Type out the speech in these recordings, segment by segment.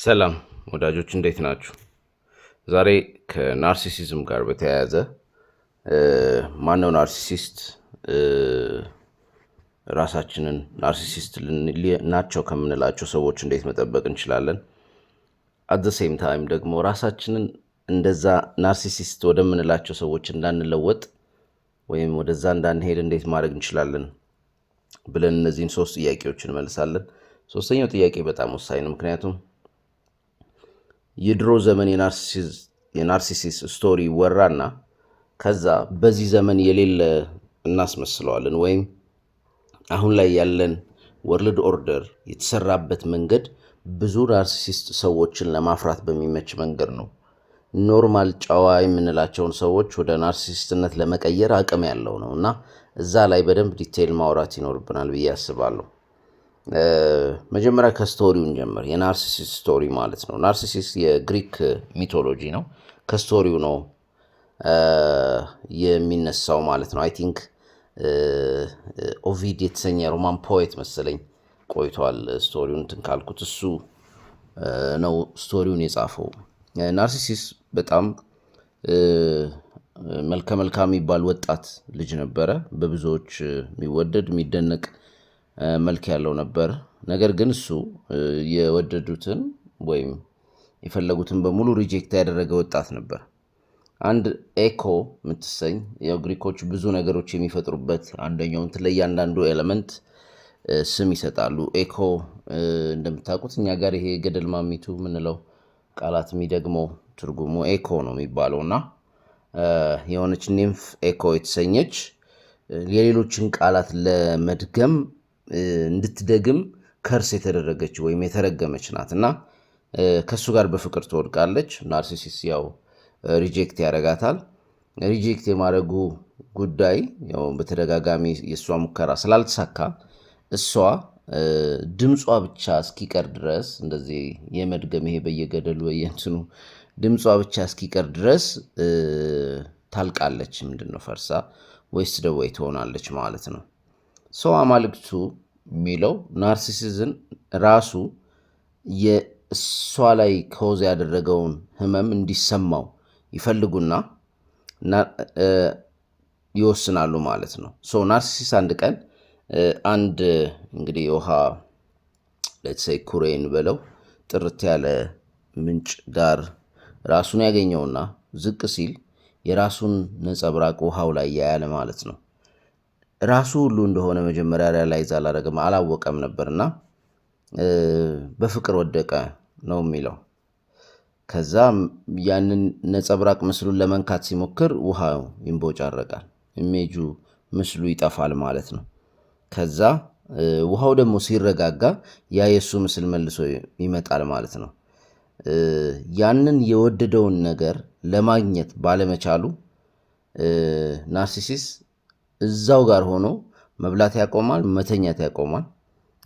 ሰላም ወዳጆች እንዴት ናችሁ? ዛሬ ከናርሲሲዝም ጋር በተያያዘ ማነው ናርሲሲስት፣ ራሳችንን ናርሲሲስት ናቸው ከምንላቸው ሰዎች እንዴት መጠበቅ እንችላለን፣ አት ዘ ሴም ታይም ደግሞ ራሳችንን እንደዛ ናርሲሲስት ወደምንላቸው ሰዎች እንዳንለወጥ ወይም ወደዛ እንዳንሄድ እንዴት ማድረግ እንችላለን ብለን እነዚህን ሶስት ጥያቄዎች እንመልሳለን። ሶስተኛው ጥያቄ በጣም ወሳኝ ነው። ምክንያቱም የድሮ ዘመን የናርሲሲስ ስቶሪ ወራና ከዛ በዚህ ዘመን የሌለ እናስመስለዋለን፣ ወይም አሁን ላይ ያለን ወርልድ ኦርደር የተሰራበት መንገድ ብዙ ናርሲሲስት ሰዎችን ለማፍራት በሚመች መንገድ ነው። ኖርማል ጨዋ የምንላቸውን ሰዎች ወደ ናርሲሲስትነት ለመቀየር አቅም ያለው ነው እና እዛ ላይ በደንብ ዲቴይል ማውራት ይኖርብናል ብዬ አስባለሁ። መጀመሪያ ከስቶሪውን ጀምር። የናርሲሲስ ስቶሪ ማለት ነው። ናርሲሲስ የግሪክ ሚቶሎጂ ነው። ከስቶሪው ነው የሚነሳው ማለት ነው። አይ ቲንክ ኦቪድ የተሰኘ ሮማን ፖኤት መሰለኝ ቆይቷል ስቶሪውን እንትን ካልኩት፣ እሱ ነው ስቶሪውን የጻፈው። ናርሲሲስ በጣም መልከ መልካም የሚባል ወጣት ልጅ ነበረ። በብዙዎች የሚወደድ የሚደነቅ መልክ ያለው ነበር። ነገር ግን እሱ የወደዱትን ወይም የፈለጉትን በሙሉ ሪጀክት ያደረገ ወጣት ነበር። አንድ ኤኮ የምትሰኝ ያው ግሪኮች ብዙ ነገሮች የሚፈጥሩበት አንደኛውን ለእያንዳንዱ ኤሌመንት ስም ይሰጣሉ። ኤኮ እንደምታውቁት እኛ ጋር ይሄ ገደል ማሚቱ የምንለው ቃላት የሚደግመው ትርጉሙ ኤኮ ነው የሚባለው እና የሆነች ኒምፍ ኤኮ የተሰኘች የሌሎችን ቃላት ለመድገም እንድትደግም ከርስ የተደረገች ወይም የተረገመች ናት እና ከሱ ጋር በፍቅር ትወድቃለች። ናርሲሲስ ያው ሪጀክት ያደርጋታል። ሪጀክት የማድረጉ ጉዳይ ያው በተደጋጋሚ የእሷ ሙከራ ስላልተሳካ እሷ ድምጿ ብቻ እስኪቀር ድረስ እንደዚህ የመድገም ይሄ በየገደሉ በየእንትኑ ድምጿ ብቻ እስኪቀር ድረስ ታልቃለች። ምንድነው ፈርሳ ወይስ ደወይ ትሆናለች ማለት ነው። ሰው አማልክቱ የሚለው ናርሲሲዝን ራሱ የእሷ ላይ ኮዝ ያደረገውን ህመም እንዲሰማው ይፈልጉና ይወስናሉ ማለት ነው። ናርሲሲስ አንድ ቀን አንድ እንግዲህ ውሃ ለተሰይ ኩሬን በለው ጥርት ያለ ምንጭ ዳር ራሱን ያገኘውና ዝቅ ሲል የራሱን ነጸብራቅ ውሃው ላይ ያያለ ማለት ነው። ራሱ ሁሉ እንደሆነ መጀመሪያ ሪያላይዝ አላወቀም ነበርና በፍቅር ወደቀ ነው የሚለው። ከዛ ያንን ነጸብራቅ ምስሉን ለመንካት ሲሞክር ውሃው ይንቦጫረቃል፣ ኢሜጁ ምስሉ ይጠፋል ማለት ነው። ከዛ ውሃው ደግሞ ሲረጋጋ ያ የሱ ምስል መልሶ ይመጣል ማለት ነው። ያንን የወደደውን ነገር ለማግኘት ባለመቻሉ ናርሲሲስ እዛው ጋር ሆኖ መብላት ያቆማል፣ መተኛት ያቆማል።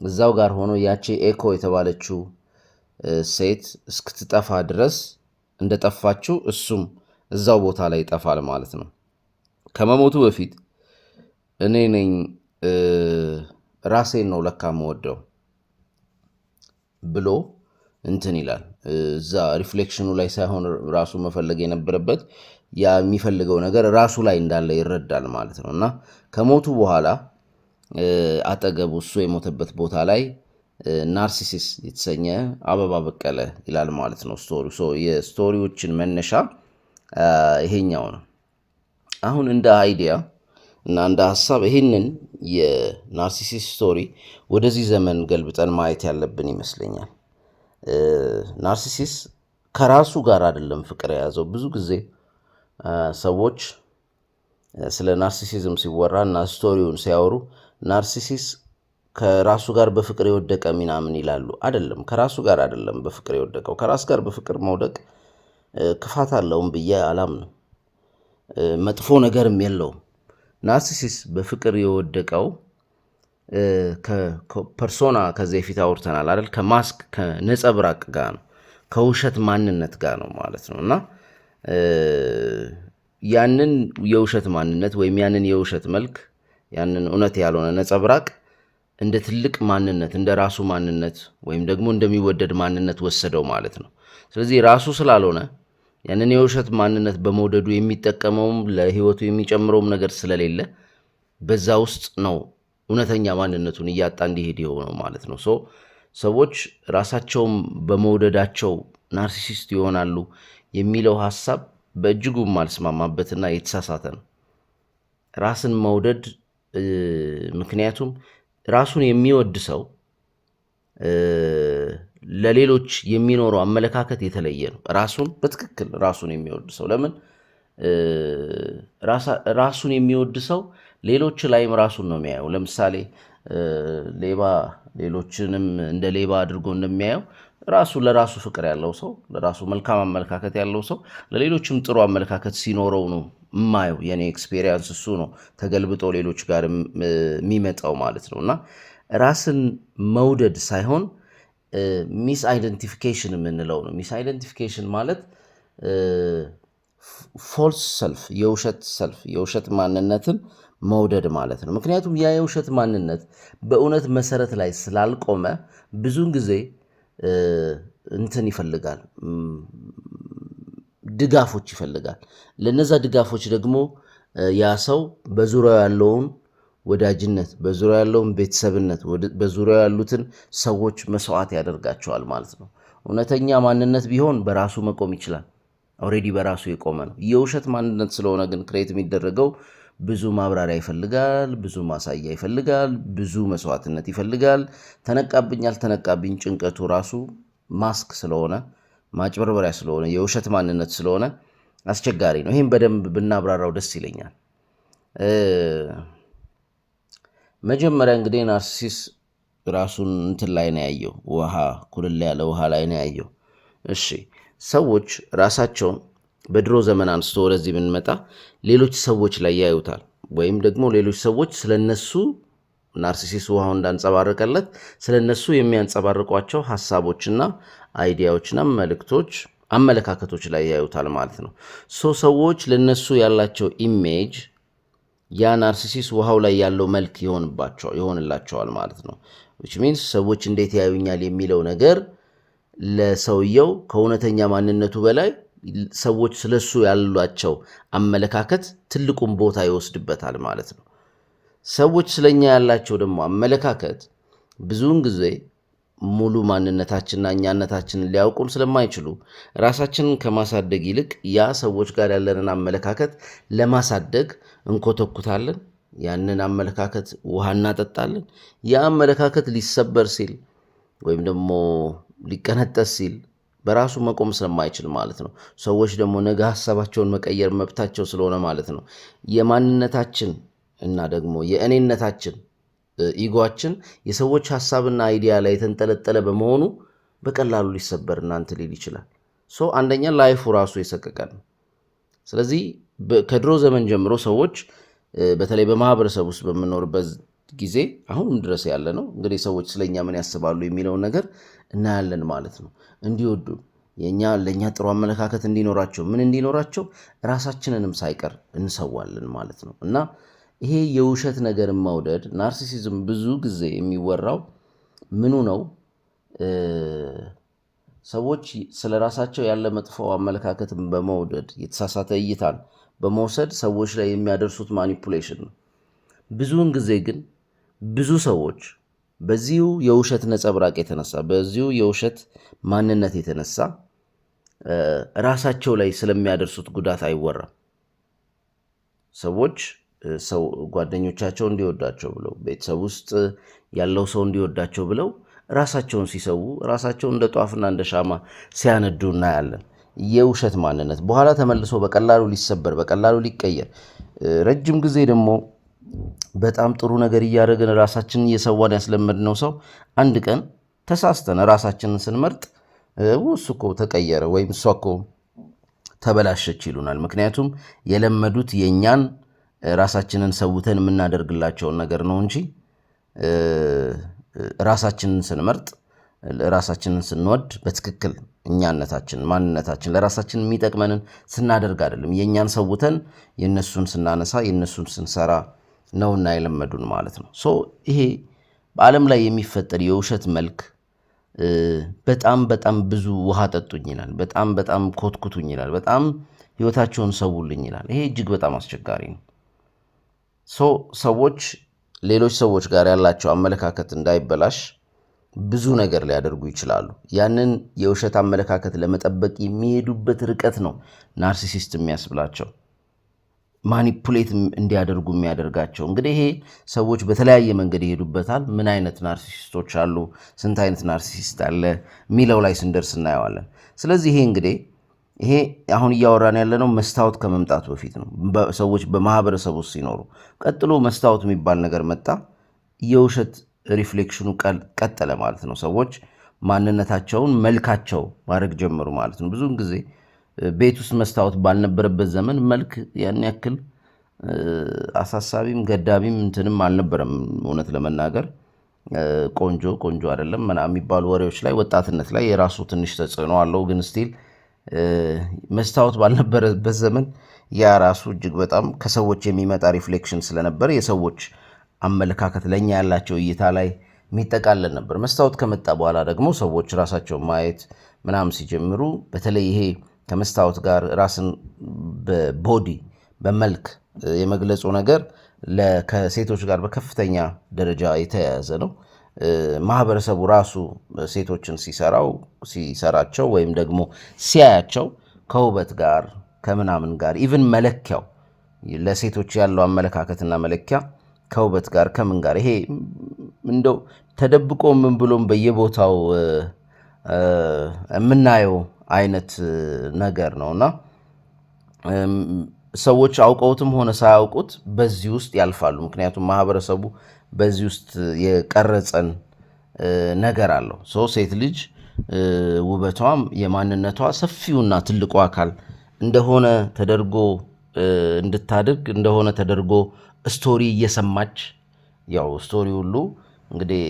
እዛው ጋር ሆኖ ያቺ ኤኮ የተባለችው ሴት እስክትጠፋ ድረስ እንደጠፋችው እሱም እዛው ቦታ ላይ ይጠፋል ማለት ነው። ከመሞቱ በፊት እኔ ነኝ ራሴን ነው ለካ የምወደው ብሎ እንትን ይላል። እዛ ሪፍሌክሽኑ ላይ ሳይሆን ራሱ መፈለግ የነበረበት ያ የሚፈልገው ነገር ራሱ ላይ እንዳለ ይረዳል ማለት ነው። እና ከሞቱ በኋላ አጠገቡ እሱ የሞተበት ቦታ ላይ ናርሲሲስ የተሰኘ አበባ በቀለ ይላል ማለት ነው ስቶሪው። የስቶሪዎችን መነሻ ይሄኛው ነው። አሁን እንደ አይዲያ እና እንደ ሀሳብ ይሄንን የናርሲሲስ ስቶሪ ወደዚህ ዘመን ገልብጠን ማየት ያለብን ይመስለኛል። ናርሲሲስ ከራሱ ጋር አይደለም ፍቅር የያዘው። ብዙ ጊዜ ሰዎች ስለ ናርሲሲዝም ሲወራ እና ስቶሪውን ሲያወሩ ናርሲሲስ ከራሱ ጋር በፍቅር የወደቀ ምናምን ይላሉ። አይደለም፣ ከራሱ ጋር አይደለም በፍቅር የወደቀው። ከራስ ጋር በፍቅር መውደቅ ክፋት አለውም ብዬ አላምንም። መጥፎ ነገርም የለውም። ናርሲሲስ በፍቅር የወደቀው ከፐርሶና ከዚህ በፊት አውርተናል አይደል? ከማስክ ከነጸብራቅ ጋር ነው፣ ከውሸት ማንነት ጋር ነው ማለት ነው። እና ያንን የውሸት ማንነት ወይም ያንን የውሸት መልክ ያንን እውነት ያልሆነ ነጸብራቅ እንደ ትልቅ ማንነት እንደ ራሱ ማንነት ወይም ደግሞ እንደሚወደድ ማንነት ወሰደው ማለት ነው። ስለዚህ ራሱ ስላልሆነ ያንን የውሸት ማንነት በመውደዱ የሚጠቀመውም ለህይወቱ የሚጨምረውም ነገር ስለሌለ በዛ ውስጥ ነው እውነተኛ ማንነቱን እያጣ እንዲሄድ የሆነው ማለት ነው። ሰዎች ራሳቸውን በመውደዳቸው ናርሲሲስት ይሆናሉ የሚለው ሐሳብ በእጅጉ ማልስማማበትና የተሳሳተ ነው። ራስን መውደድ ምክንያቱም ራሱን የሚወድ ሰው ለሌሎች የሚኖረው አመለካከት የተለየ ነው። በትክክል ራሱን የሚወድ ሰው ለምን ራሱን የሚወድ ሰው ሌሎች ላይም ራሱን ነው የሚያየው። ለምሳሌ ሌባ ሌሎችንም እንደ ሌባ አድርጎ እንደሚያየው ለራሱ ፍቅር ያለው ሰው፣ ለራሱ መልካም አመለካከት ያለው ሰው ለሌሎችም ጥሩ አመለካከት ሲኖረው ነው የማየው። የኔ ኤክስፔሪየንስ እሱ ነው ተገልብጦ ሌሎች ጋር የሚመጣው ማለት ነው። እና ራስን መውደድ ሳይሆን ሚስ አይደንቲፊኬሽን የምንለው ነው። ሚስ አይደንቲፊኬሽን ማለት ፎልስ ሰልፍ፣ የውሸት ማንነትን መውደድ ማለት ነው። ምክንያቱም ያ የውሸት ማንነት በእውነት መሰረት ላይ ስላልቆመ ብዙውን ጊዜ እንትን ይፈልጋል፣ ድጋፎች ይፈልጋል። ለነዛ ድጋፎች ደግሞ ያ ሰው በዙሪያው ያለውን ወዳጅነት፣ በዙሪያው ያለውን ቤተሰብነት፣ በዙሪያው ያሉትን ሰዎች መስዋዕት ያደርጋቸዋል ማለት ነው። እውነተኛ ማንነት ቢሆን በራሱ መቆም ይችላል። ኦልሬዲ በራሱ የቆመ ነው። የውሸት ማንነት ስለሆነ ግን ክሬት የሚደረገው ብዙ ማብራሪያ ይፈልጋል፣ ብዙ ማሳያ ይፈልጋል፣ ብዙ መስዋዕትነት ይፈልጋል። ተነቃብኝ አልተነቃብኝ ጭንቀቱ ራሱ ማስክ ስለሆነ፣ ማጭበርበሪያ ስለሆነ፣ የውሸት ማንነት ስለሆነ አስቸጋሪ ነው። ይህም በደንብ ብናብራራው ደስ ይለኛል። መጀመሪያ እንግዲህ ናርሲሲስ ራሱን እንትን ላይ ነው ያየው፣ ኩልል ያለ ውሃ ላይ ነው ያየው። እሺ ሰዎች ራሳቸውን በድሮ ዘመን አንስቶ ወደዚህ ብንመጣ ሌሎች ሰዎች ላይ ያዩታል፣ ወይም ደግሞ ሌሎች ሰዎች ስለነሱ ናርሲሲስ ውሃው እንዳንጸባረቀለት ስለነሱ የሚያንጸባርቋቸው ሐሳቦችና አይዲያዎችና መልእክቶች፣ አመለካከቶች ላይ ያዩታል ማለት ነው። ሰዎች ለነሱ ያላቸው ኢሜጅ ያ ናርሲሲስ ውሃው ላይ ያለው መልክ ይሆንላቸዋል ማለት ነው። which means ሰዎች እንዴት ያዩኛል የሚለው ነገር ለሰውየው ከእውነተኛ ማንነቱ በላይ ሰዎች ስለሱ ያሏቸው አመለካከት ትልቁን ቦታ ይወስድበታል ማለት ነው። ሰዎች ስለኛ ያላቸው ደግሞ አመለካከት ብዙውን ጊዜ ሙሉ ማንነታችንና እኛነታችንን ሊያውቁን ስለማይችሉ ራሳችንን ከማሳደግ ይልቅ ያ ሰዎች ጋር ያለንን አመለካከት ለማሳደግ እንኮተኩታለን። ያንን አመለካከት ውሃ እናጠጣለን። ያ አመለካከት ሊሰበር ሲል ወይም ደግሞ ሊቀነጠስ ሲል በራሱ መቆም ስለማይችል ማለት ነው። ሰዎች ደግሞ ነገ ሀሳባቸውን መቀየር መብታቸው ስለሆነ ማለት ነው። የማንነታችን እና ደግሞ የእኔነታችን ኢጎአችን የሰዎች ሀሳብና አይዲያ ላይ የተንጠለጠለ በመሆኑ በቀላሉ ሊሰበር እናንት ሊል ይችላል። አንደኛ ላይፉ ራሱ የሰቀቀን። ስለዚህ ከድሮ ዘመን ጀምሮ ሰዎች በተለይ በማህበረሰብ ውስጥ በምኖርበት ጊዜ አሁንም ድረስ ያለ ነው እንግዲህ ሰዎች ስለኛ ምን ያስባሉ የሚለውን ነገር እናያለን ማለት ነው። እንዲወዱ ለእኛ ጥሩ አመለካከት እንዲኖራቸው ራሳችንንም ሳይቀር እንሰዋለን ማለት ነው። እና ይሄ የውሸት ነገርን መውደድ ናርሲሲዝም ብዙ ጊዜ የሚወራው ምኑ ነው? ሰዎች ስለ ራሳቸው ያለ መጥፎ አመለካከትን በመውደድ የተሳሳተ እይታን በመውሰድ ሰዎች ላይ የሚያደርሱት ማኒፑሌሽን ነው። ብዙውን ጊዜ ግን ብዙ ሰዎች በዚሁ የውሸት ነጸብራቅ የተነሳ በዚሁ የውሸት ማንነት የተነሳ ራሳቸው ላይ ስለሚያደርሱት ጉዳት አይወራም። ሰዎች ጓደኞቻቸው እንዲወዳቸው ብለው ቤተሰብ ውስጥ ያለው ሰው እንዲወዳቸው ብለው ራሳቸውን ሲሰዉ፣ ራሳቸውን እንደ ጧፍና እንደ ሻማ ሲያነዱ እናያለን። የውሸት ማንነት በኋላ ተመልሶ በቀላሉ ሊሰበር፣ በቀላሉ ሊቀየር፣ ረጅም ጊዜ ደግሞ በጣም ጥሩ ነገር እያደረግን ራሳችንን እየሰዋን ያስለመድነው ሰው አንድ ቀን ተሳስተን ራሳችንን ስንመርጥ እሱ እኮ ተቀየረ ወይም እሷ እኮ ተበላሸች ይሉናል። ምክንያቱም የለመዱት የእኛን ራሳችንን ሰውተን የምናደርግላቸውን ነገር ነው እንጂ ራሳችንን ስንመርጥ፣ ራሳችንን ስንወድ በትክክል እኛነታችን፣ ማንነታችን ለራሳችን የሚጠቅመንን ስናደርግ አይደለም። የእኛን ሰውተን የእነሱን ስናነሳ፣ የእነሱን ስንሰራ ነውና የለመዱን ማለት ነው። ይሄ በዓለም ላይ የሚፈጠር የውሸት መልክ በጣም በጣም ብዙ ውሃ ጠጡኝ ይላል። በጣም በጣም ኮትኩቱኝ ይላል። በጣም ህይወታቸውን ሰውልኝ ይላል። ይሄ እጅግ በጣም አስቸጋሪ ነው። ሰዎች ሌሎች ሰዎች ጋር ያላቸው አመለካከት እንዳይበላሽ ብዙ ነገር ሊያደርጉ ይችላሉ። ያንን የውሸት አመለካከት ለመጠበቅ የሚሄዱበት ርቀት ነው ናርሲሲስት የሚያስብላቸው፣ ማኒፑሌት እንዲያደርጉ የሚያደርጋቸው። እንግዲህ ይሄ ሰዎች በተለያየ መንገድ ይሄዱበታል። ምን አይነት ናርሲሲስቶች አሉ፣ ስንት አይነት ናርሲሲስት አለ የሚለው ላይ ስንደርስ እናየዋለን። ስለዚህ ይሄ አሁን እያወራን ያለነው መስታወት ከመምጣቱ በፊት ነው። ሰዎች በማህበረሰብ ውስጥ ሲኖሩ፣ ቀጥሎ መስታወት የሚባል ነገር መጣ። የውሸት ሪፍሌክሽኑ ቀጠለ ማለት ነው። ሰዎች ማንነታቸውን መልካቸው ማድረግ ጀመሩ ማለት ነው። ብዙውን ጊዜ ቤት ውስጥ መስታወት ባልነበረበት ዘመን መልክ ያን ያክል አሳሳቢም ገዳቢም እንትንም አልነበረም። እውነት ለመናገር ቆንጆ አይደለም ምናምን የሚባሉ ወሬዎች ላይ ወጣትነት ላይ የራሱ ትንሽ ተጽዕኖ አለው። ግን ስቲል መስታወት ባልነበረበት ዘመን ያ ራሱ እጅግ በጣም ከሰዎች የሚመጣ ሪፍሌክሽን ስለነበር የሰዎች አመለካከት ለኛ ያላቸው እይታ ላይ የሚጠቃለል ነበር። መስታወት ከመጣ በኋላ ደግሞ ሰዎች ራሳቸውን ማየት ምናምን ሲጀምሩ፣ በተለይ ይሄ ከመስታወት ጋር ራስን በቦዲ በመልክ የመግለጹ ነገር ከሴቶች ጋር በከፍተኛ ደረጃ የተያያዘ ነው። ማህበረሰቡ ራሱ ሴቶችን ሲሰራቸው ወይም ደግሞ ሲያያቸው ከውበት ጋር ከምናምን ጋር ኢቭን መለኪያው ለሴቶች ያለው አመለካከትና መለኪያ ከውበት ጋር ከምን ጋር ይሄ እንደው ተደብቆ ምን ብሎም በየቦታው የምናየው አይነት ነገር ነውና ሰዎች አውቀውትም ሆነ ሳያውቁት በዚህ ውስጥ ያልፋሉ። ምክንያቱም ማህበረሰቡ በዚህ ውስጥ የቀረጸን ነገር አለው። ሴት ልጅ ውበቷም የማንነቷ ሰፊውና ትልቁ አካል እንደሆነ ተደርጎ እንድታድግ እንደሆነ ተደርጎ ስቶሪ እየሰማች ያው ስቶሪ ሁሉ እንግዲህ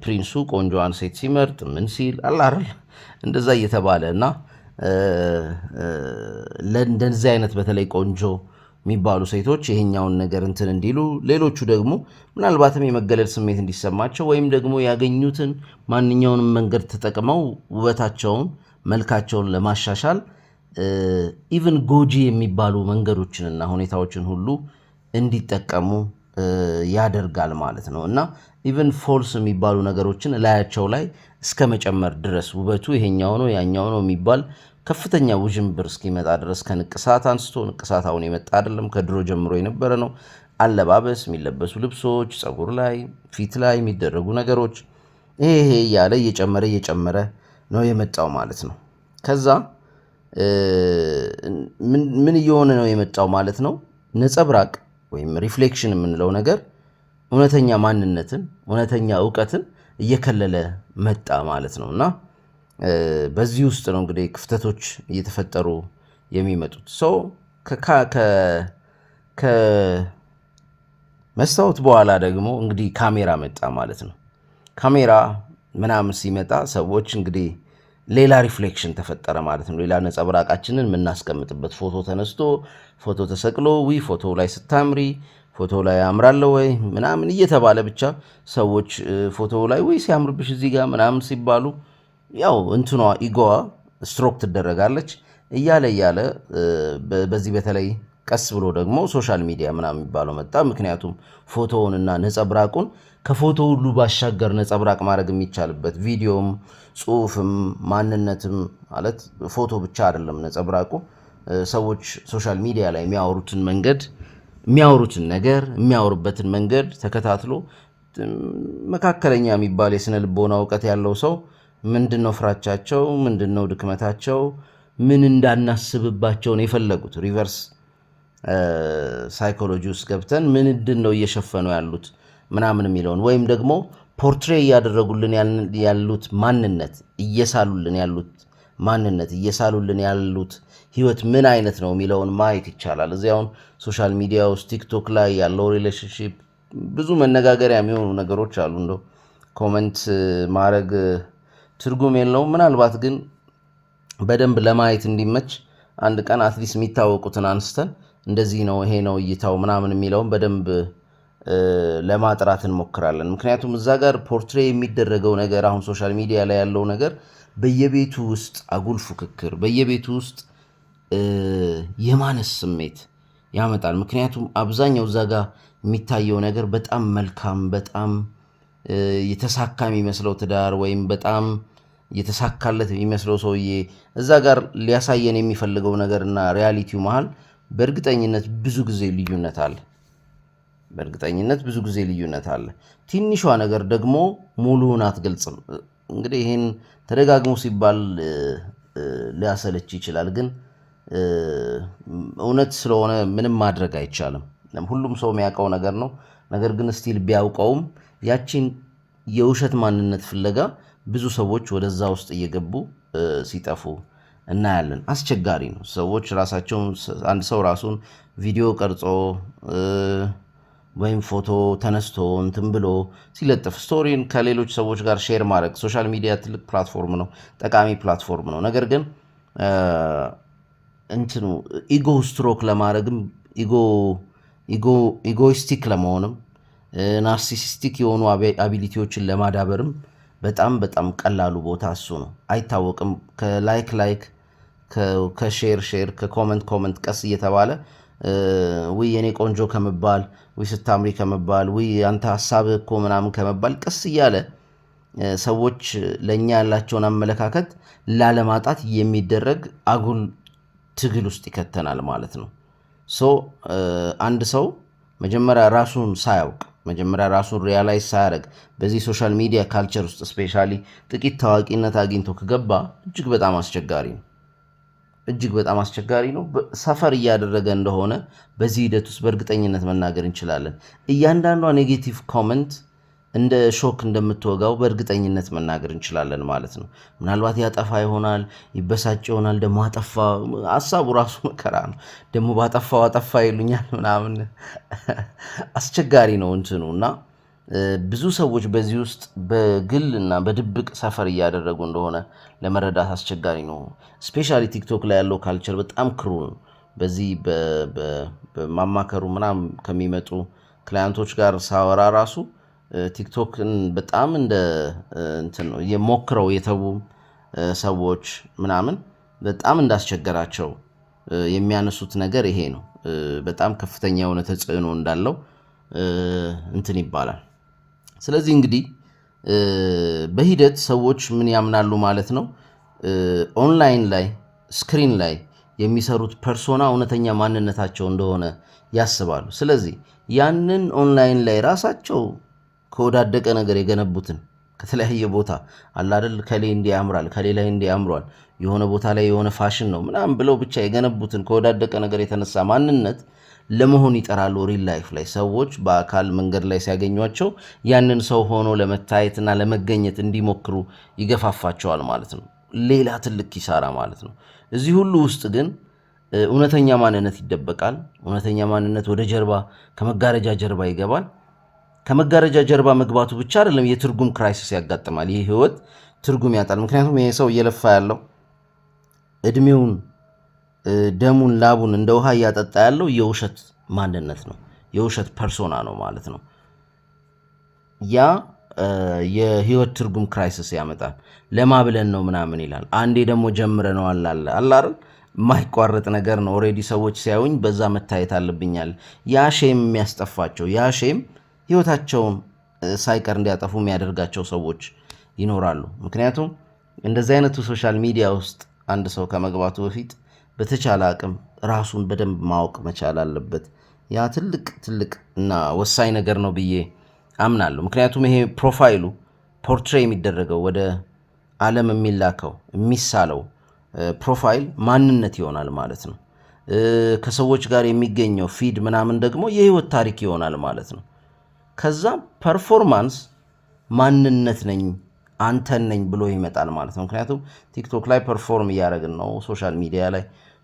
ፕሪንሱ ቆንጆዋን ሴት ሲመርጥ ምን ሲል አላረል እንደዛ እየተባለ እና ለእንደዚህ አይነት በተለይ ቆንጆ የሚባሉ ሴቶች ይሄኛውን ነገር እንትን እንዲሉ፣ ሌሎቹ ደግሞ ምናልባትም የመገለል ስሜት እንዲሰማቸው ወይም ደግሞ ያገኙትን ማንኛውንም መንገድ ተጠቅመው ውበታቸውን መልካቸውን ለማሻሻል ኢቭን ጎጂ የሚባሉ መንገዶችንና ሁኔታዎችን ሁሉ እንዲጠቀሙ ያደርጋል ማለት ነው። እና ኢቭን ፎልስ የሚባሉ ነገሮችን ላያቸው ላይ እስከ መጨመር ድረስ ውበቱ ይሄኛው ነው ያኛው ነው የሚባል ከፍተኛ ውዥንብር እስኪመጣ ድረስ ከንቅሳት አንስቶ፣ ንቅሳት አሁን የመጣ አይደለም፣ ከድሮ ጀምሮ የነበረ ነው። አለባበስ፣ የሚለበሱ ልብሶች፣ ፀጉር ላይ ፊት ላይ የሚደረጉ ነገሮች ይሄ እያለ እየጨመረ ነው የመጣው ማለት ነው። ከዛ ምን እየሆነ ነው የመጣው ማለት ነው? ነጸብራቅ ወይም ሪፍሌክሽን የምንለው ነገር እውነተኛ ማንነትን እውነተኛ እውቀትን እየከለለ መጣ ማለት ነው። እና በዚህ ውስጥ ነው እንግዲህ ክፍተቶች እየተፈጠሩ የሚመጡት። ከመስታወት በኋላ ደግሞ እንግዲህ ካሜራ መጣ ማለት ነው። ካሜራ ምናምን ሲመጣ ሰዎች እንግዲህ ሌላ ሪፍሌክሽን ተፈጠረ ማለት ነው። ሌላ ነጸብራቃችንን የምናስቀምጥበት ፎቶ ተነስቶ ፎቶ ተሰቅሎ ፎቶ ላይ ስታምሪ ፎቶ ላይ ያምራለሁ ወይ ምናምን እየተባለ ብቻ ሰዎች ፎቶ ላይ ሲያምርብሽ እዚህ ጋር ምናምን ሲባሉ ያው እንትኗ ኢጎዋ ስትሮክ ትደረጋለች እያለ በዚህ በተለይ ቀስ ብሎ ደግሞ ሶሻል ሚዲያ ምናምን የሚባለው መጣ። ምክንያቱም ፎቶውንና ነጸብራቁን ከፎቶ ሁሉ ባሻገር ነጸብራቅ ማድረግ የሚቻልበት ቪዲዮም ጽሁፍም ማንነትም ማለት ፎቶ ብቻ አይደለም ነጸብራቁ። ሰዎች ሶሻል ሚዲያ ላይ የሚያወሩትን ነገር የሚያወሩበትን መንገድ ተከታትሎ መካከለኛ የሚባል የስነ ልቦና እውቀት ያለው ሰው ምንድነው ፍራቻቸው፣ ምንድነው ድክመታቸው፣ ምን እንዳናስብባቸው ነው የፈለጉት። ሪቨርስ ሳይኮሎጂ ውስጥ ገብተን ምንድነው እየሸፈኑ ያሉት ምናምን የሚለውን ወይም ደግሞ ፖርትሬ እያደረጉልን ያሉት ማንነት እየሳሉልን ያሉት ህይወት ምን አይነት ነው የሚለውን ማየት ይቻላል። እዚያውን ሶሻል ሚዲያ ውስጥ ቲክቶክ ላይ ያለው ሪሌሽንሺፕ ብዙ መነጋገሪያ የሚሆኑ ነገሮች አሉ። እንደው ኮመንት ማድረግ ትርጉም የለውም። ምናልባት ግን በደንብ ለማየት እንዲመች አንድ ቀን አትሊስት የሚታወቁትን አንስተን እንደዚህ ነው ይሄ ነው እይታው ምናምን የሚለውን በደንብ ለማጥራት እንሞክራለን። ምክንያቱም እዛ ጋር ፖርትሬ የሚደረገው ነገር አሁን ሶሻል ሚዲያ ላይ ያለው ነገር በየቤቱ ውስጥ አጉል ፉክክር፣ በየቤቱ ውስጥ የማነስ ስሜት ያመጣል። ምክንያቱም አብዛኛው እዛ ጋር የሚታየው ነገር በጣም መልካም፣ በጣም የተሳካ የሚመስለው ትዳር ወይም በጣም የተሳካለት የሚመስለው ሰውዬ እዛ ጋር ሊያሳየን የሚፈልገው ነገርና ሪያሊቲው መሃል በእርግጠኝነት ብዙ ጊዜ ልዩነት አለ። ትንሿ ነገር ደግሞ ሙሉውን አትገልጽም። እንግዲህ ይህን ተደጋግሞ ሲባል ሊያሰለች ይችላል፣ ግን እውነት ስለሆነ ምንም ማድረግ አይቻልም። ሁሉም ሰው የሚያውቀው ነገር ነው። ነገር ግን ስቲል ቢያውቀውም ያቺን የውሸት ማንነት ፍለጋ ብዙ ሰዎች ወደዛ ውስጥ እየገቡ ሲጠፉ እናያለን። አስቸጋሪ ነው። ሰዎች ራሳቸውን አንድ ሰው ራሱን ቪዲዮ ቀርጾ ወይም ፎቶ ተነስቶ እንትን ብሎ ሲለጥፍ ስቶሪን ከሌሎች ሰዎች ጋር ሼር ማድረግ ሶሻል ሚዲያ ትልቅ ፕላትፎርም ነው፣ ጠቃሚ ፕላትፎርም ነው። ነገር ግን እንትኑ ኢጎ ስትሮክ ለማድረግም ኢጎይስቲክ ለመሆንም ናርሲሲስቲክ የሆኑ አቢሊቲዎችን ለማዳበርም በጣም በጣም ቀላሉ ቦታ እሱ ነው። አይታወቅም። ከላይክ ከሼር ከኮመንት ቀስ እየተባለ ውይ የኔ ቆንጆ ከመባል ውይ ስታምሪ ከመባል ውይ አንተ ሀሳብ እኮ ምናምን ከመባል ቀስ እያለ ሰዎች ለእኛ ያላቸውን አመለካከት ላለማጣት የሚደረግ አጉል ትግል ውስጥ ይከተናል ማለት ነው። አንድ ሰው መጀመሪያ ራሱን ሳያውቅ መጀመሪያ ራሱን ሪያላይዝ ሳያደርግ በዚህ ሶሻል ሚዲያ ካልቸር ውስጥ ስፔሻሊ ጥቂት ታዋቂነት አግኝቶ ከገባ እጅግ በጣም አስቸጋሪ ነው። ሰፈር እያደረገ እንደሆነ በዚህ ሂደት ውስጥ በእርግጠኝነት መናገር እንችላለን። እያንዳንዷ ኔጌቲቭ ኮመንት እንደ ሾክ እንደምትወጋው በእርግጠኝነት መናገር እንችላለን ማለት ነው። ምናልባት ያጠፋ ይሆናል፣ ይበሳጭ ይሆናል። ደግሞ አጠፋ ሀሳቡ ራሱ መከራ ነው። ደግሞ አጠፋ ይሉኛል ምናምን አስቸጋሪ ነው እንትኑ እና ብዙ ሰዎች በዚህ ውስጥ በግል እና በድብቅ ሰፈር እያደረጉ እንደሆነ ለመረዳት አስቸጋሪ ነው። ስፔሻሊ ቲክቶክ ላይ ያለው ካልቸር በጣም ክሩል ነው። በዚህ በማማከሩ ምናምን ከሚመጡ ክላይንቶች ጋር ሳወራ ራሱ ቲክቶክን በጣም እንደ እንትን ነው የሞክረው የተቡ ሰዎች ምናምን በጣም እንዳስቸገራቸው የሚያነሱት ነገር ይሄ ነው። በጣም ከፍተኛ የሆነ ተጽዕኖ እንዳለው እንትን ይባላል። ስለዚህ እንግዲህ በሂደት ሰዎች ምን ያምናሉ ማለት ነው፣ ኦንላይን ላይ ስክሪን ላይ የሚሰሩት ፐርሶና እውነተኛ ማንነታቸው እንደሆነ ያስባሉ። ስለዚህ ያንን ኦንላይን ላይ ራሳቸው ከወዳደቀ ነገር የገነቡትን ከተለያየ ቦታ አለ አይደል ከሌ እንዲህ ያምራል ከሌ ላይ እንዲህ ያምሯል የሆነ ቦታ ላይ የሆነ ፋሽን ነው ምናምን ብለው ብቻ የገነቡትን ከወዳደቀ ነገር የተነሳ ማንነት ለመሆን ይጠራሉ። ሪል ላይፍ ላይ ሰዎች በአካል መንገድ ላይ ሲያገኟቸው ያንን ሰው ሆኖ ለመታየትና ለመገኘት እንዲሞክሩ ይገፋፋቸዋል ማለት ነው። ሌላ ትልቅ ኪሳራ ማለት ነው። እዚህ ሁሉ ውስጥ ግን እውነተኛ ማንነት ይደበቃል። እውነተኛ ማንነት ወደ ጀርባ ከመጋረጃ ጀርባ ይገባል። ከመጋረጃ ጀርባ መግባቱ ብቻ አይደለም፣ የትርጉም ክራይሲስ ያጋጥማል። ይህ ህይወት ትርጉም ያጣል። ምክንያቱም ይሄ ሰው እየለፋ ያለው እድሜውን፣ ደሙን፣ ላቡን እንደ ውሃ እያጠጣ ያለው የውሸት ማንነት ነው፣ የውሸት ፐርሶና ነው ማለት ነው። ያ የህይወት ትርጉም ክራይሲስ ያመጣል። ለማብለን ነው ምናምን ይላል። አንዴ ደግሞ ጀምረነዋል አላል የማይቋረጥ ነገር ነው። ኦልሬዲ ሰዎች ሲያዩኝ በዛ መታየት አለብኛል። ያ ሼም የሚያስጠፋቸው ያ ሼም ህይወታቸውን ሳይቀር እንዲያጠፉ የሚያደርጋቸው ሰዎች ይኖራሉ። ምክንያቱም እንደዚህ አይነቱ ሶሻል ሚዲያ ውስጥ አንድ ሰው ከመግባቱ በፊት በተቻለ አቅም ራሱን በደንብ ማወቅ መቻል አለበት። ያ ትልቅ እና ወሳኝ ነገር ነው ብዬ አምናለሁ። ምክንያቱም ይሄ ፕሮፋይሉ ፖርትሬ የሚደረገው ወደ ዓለም የሚላከው የሚሳለው ፕሮፋይል ማንነት ይሆናል ማለት ነው። ከሰዎች ጋር የሚገኘው ፊድ ምናምን ደግሞ የህይወት ታሪክ ይሆናል ማለት ነው። ከዛ ፐርፎርማንስ ማንነት ነኝ አንተን ነኝ ብሎ ይመጣል ማለት ነው። ምክንያቱም ቲክቶክ ላይ ፐርፎርም እያደረግን ነው፣ ሶሻል ሚዲያ ላይ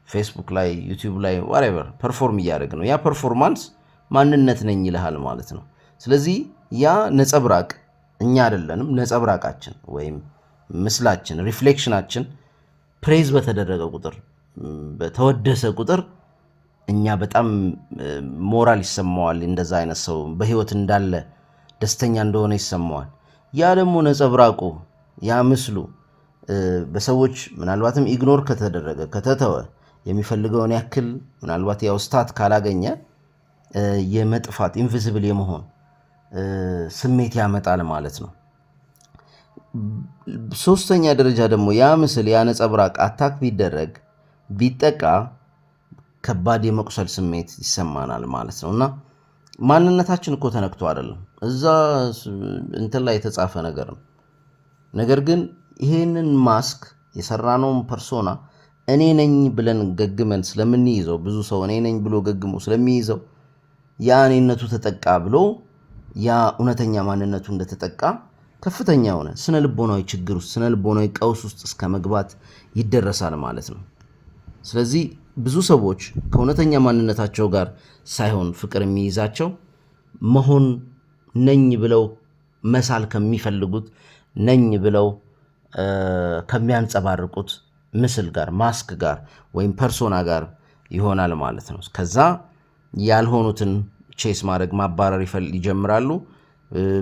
ፌስቡክ ላይ ዩቲዩብ ላይ ዋትኤቨር ፐርፎርም እያደረግን ነው። ያ ፐርፎርማንስ ማንነት ነኝ ይልሃል ማለት ነው። ስለዚህ ያ ነጸብራቅ እኛ አይደለንም። ነጸብራቃችን ወይም ምስላችን ሪፍሌክሽናችን ፕሬዝ በተደረገ ቁጥር በተወደሰ ቁጥር እኛ በጣም ሞራል ይሰማዋል። እንደዛ አይነት ሰው በህይወት እንዳለ ደስተኛ እንደሆነ ይሰማዋል። ያ ደግሞ ነጸብራቁ ያ ምስሉ በሰዎች ምናልባትም ኢግኖር ከተደረገ ከተተወ የሚፈልገውን ያክል ምናልባት ያው ስታት ካላገኘ የመጥፋት ኢንቪዚብል የመሆን ስሜት ያመጣል ማለት ነው። ሶስተኛ ደረጃ ደግሞ ያ ምስል ያ ነጸብራቅ አታክ ቢደረግ ቢጠቃ ከባድ የመቁሰል ስሜት ይሰማናል ማለት ነው። እና ማንነታችን እኮ ተነክቶ አይደለም፣ እዛ እንትን ላይ የተጻፈ ነገር ነው። ነገር ግን ይሄንን ማስክ የሰራነውን ፐርሶና እኔ ነኝ ብለን ገግመን ስለምንይዘው ብዙ ሰው እኔ ነኝ ብሎ ገግሞ ስለሚይዘው ያ እኔነቱ ተጠቃ ብሎ ያ እውነተኛ ማንነቱ እንደተጠቃ ከፍተኛ ሆነ ስነ ልቦናዊ ችግር ውስጥ ስነ ልቦናዊ ቀውስ ውስጥ እስከ መግባት ይደረሳል ማለት ነው። ስለዚህ ብዙ ሰዎች ከእውነተኛ ማንነታቸው ጋር ሳይሆን ፍቅር የሚይዛቸው መሆን ነኝ ብለው መሳል ከሚፈልጉት ነኝ ብለው ከሚያንጸባርቁት ምስል ጋር ማስክ ጋር ወይም ፐርሶና ጋር ይሆናል ማለት ነው። ከዛ ያልሆኑትን ቼስ ማድረግ ማባረር ይጀምራሉ።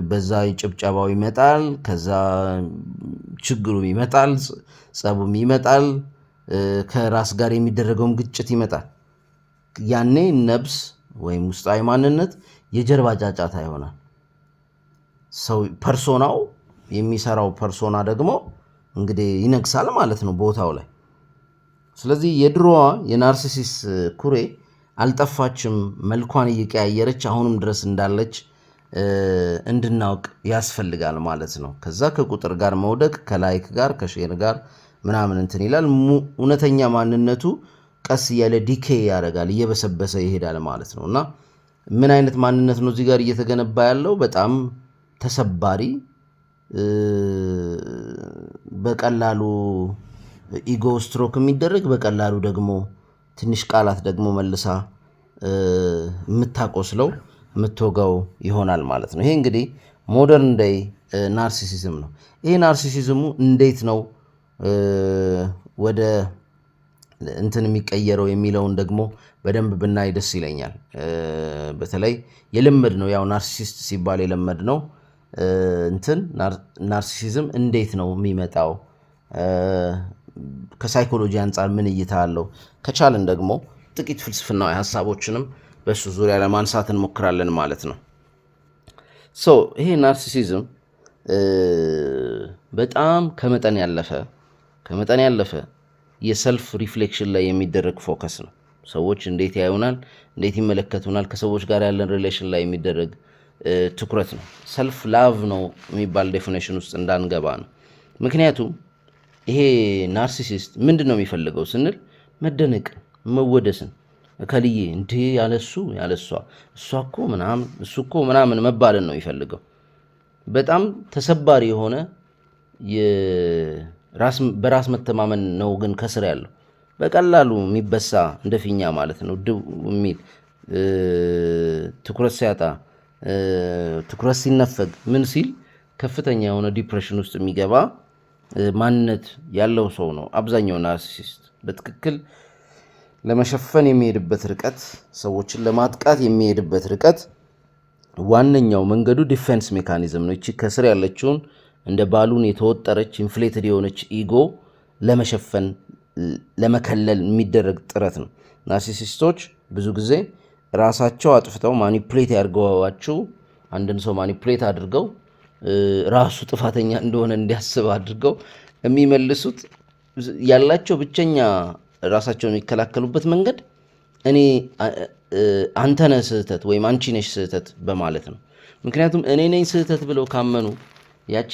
በዛ ጭብጨባው ይመጣል። ከዛ ችግሩም ይመጣል፣ ጸቡም ይመጣል፣ ከራስ ጋር የሚደረገውም ግጭት ይመጣል። ያኔ ነብስ ወይም ውስጣዊ ማንነት የጀርባ ጫጫታ ይሆናል። ሰው ፐርሶናው የሚሰራው ፐርሶና ደግሞ እንግዲህ ይነግሳል ማለት ነው ቦታው ላይ። ስለዚህ የድሮዋ የናርሲሲስ ኩሬ አልጠፋችም፣ መልኳን እየቀያየረች አሁንም ድረስ እንዳለች እንድናውቅ ያስፈልጋል ማለት ነው። ከዛ ከቁጥር ጋር መውደቅ ከላይክ ጋር ከሼር ጋር ምናምን እንትን ይላል። እውነተኛ ማንነቱ ቀስ እያለ ዲኬ ያደርጋል፣ እየበሰበሰ ይሄዳል ማለት ነው። እና ምን አይነት ማንነት ነው እዚህ ጋር እየተገነባ ያለው? በጣም ተሰባሪ፣ በቀላሉ ኢጎ ስትሮክ የሚደረግ በቀላሉ ደግሞ ትንሽ ቃላት ደግሞ መልሳ የምታቆስለው የምትወጋው ይሆናል ማለት ነው። ይሄ እንግዲህ ሞደርን ዴይ ናርሲሲዝም ነው። ይሄ ናርሲሲዝሙ እንዴት ነው ወደ እንትን የሚቀየረው የሚለውን ደግሞ በደንብ ብናይ ደስ ይለኛል። በተለይ የለመድ ነው ያው ናርሲሲስት ሲባል የለመድ ነው እንትን ናርሲሲዝም እንዴት ነው የሚመጣው፣ ከሳይኮሎጂ አንጻር ምን እይታ አለው፣ ከቻልን ደግሞ ጥቂት ፍልስፍናዊ ሀሳቦችንም በሱ ዙሪያ ለማንሳት እንሞክራለን ማለት ነው። ይሄ ናርሲሲዝም በጣም ከመጠን ያለፈ የሰልፍ ሪፍሌክሽን ላይ የሚደረግ ፎከስ ነው። ሰዎች እንዴት ያዩናል፣ እንዴት ይመለከቱናል፣ ከሰዎች ጋር ያለን ሪሌሽን ላይ የሚደረግ ትኩረት ነው። ሰልፍ ላቭ ነው የሚባል ዴፊኔሽን ውስጥ እንዳንገባ ነው። ምክንያቱም ይሄ ናርሲሲስት ምንድን ነው የሚፈልገው ስንል መደነቅ፣ መወደስን፣ እከልዬ እንዴ ያለሱ ያለሷ እሷ እኮ ምናምን እሱ እኮ ምናምን መባልን ነው የሚፈልገው። በጣም ተሰባሪ የሆነ በራስ መተማመን ነው ግን ከስር ያለው በቀላሉ የሚበሳ እንደ ፊኛ ማለት ነው። ድው የሚል ትኩረት ሲያጣ ትኩረት ሲነፈግ ምን ሲል ከፍተኛ የሆነ ዲፕሬሽን ውስጥ የሚገባ ማንነት ያለው ሰው ነው አብዛኛው ናርሲሲስት። በትክክል ለመሸፈን የሚሄድበት ርቀት፣ ሰዎችን ለማጥቃት የሚሄድበት ርቀት ዋነኛው መንገዱ ዲፌንስ ሜካኒዝም ነው። እቺ ከስር ያለችውን እንደ ባሉን የተወጠረች ኢንፍሌትድ የሆነች ኢጎ ለመሸፈን ለመከለል የሚደረግ ጥረት ነው። ናርሲሲስቶች ብዙ ጊዜ ራሳቸው አጥፍተው ማኒፕሌት ያድርገዋቸው አንድን ሰው ማኒፕሌት አድርገው ራሱ ጥፋተኛ እንደሆነ እንዲያስብ አድርገው የሚመልሱት ያላቸው ብቸኛ ራሳቸውን የሚከላከሉበት መንገድ አንተ ነህ ስህተት ወይም አንቺ ነሽ ስህተት በማለት ነው። ምክንያቱም እኔ ነኝ ስህተት ብለው ካመኑ ያቺ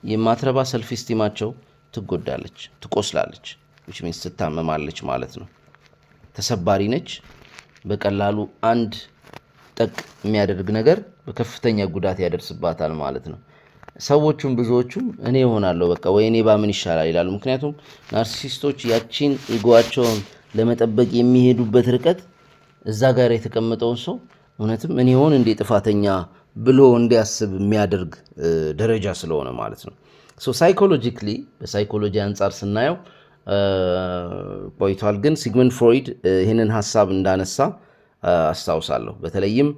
የማትረባ ሰልፍ ስቲማቸው ትጎዳለች፣ ትቆስላለች፣ which means ትታመማለች ማለት ነው። ተሰባሪ ነች። በቀላሉ አንድ ጠቅ የሚያደርግ ነገር በከፍተኛ ጉዳት ያደርስባታል ማለት ነው። ሰዎቹም ብዙዎቹም እኔ እሆናለሁ በቃ ወይ እኔ ባምን ይሻላል ይላሉ። ምክንያቱም ናርሲሲስቶች ያቺን ኢጎአቸውን ለመጠበቅ የሚሄዱበት ርቀት እዛ ጋር የተቀመጠውን ሰው እውነትም እኔ ሆን እንዴ ጥፋተኛ ብሎ እንዲያስብ የሚያደርግ ደረጃ ስለሆነ ማለት ነው። ሳይኮሎጂካሊ በሳይኮሎጂ አንጻር ስናየው ቆይቷል። ግን ሲግመንድ ፍሮይድ ይህንን ሀሳብ እንዳነሳ አስታውሳለሁ። በተለይም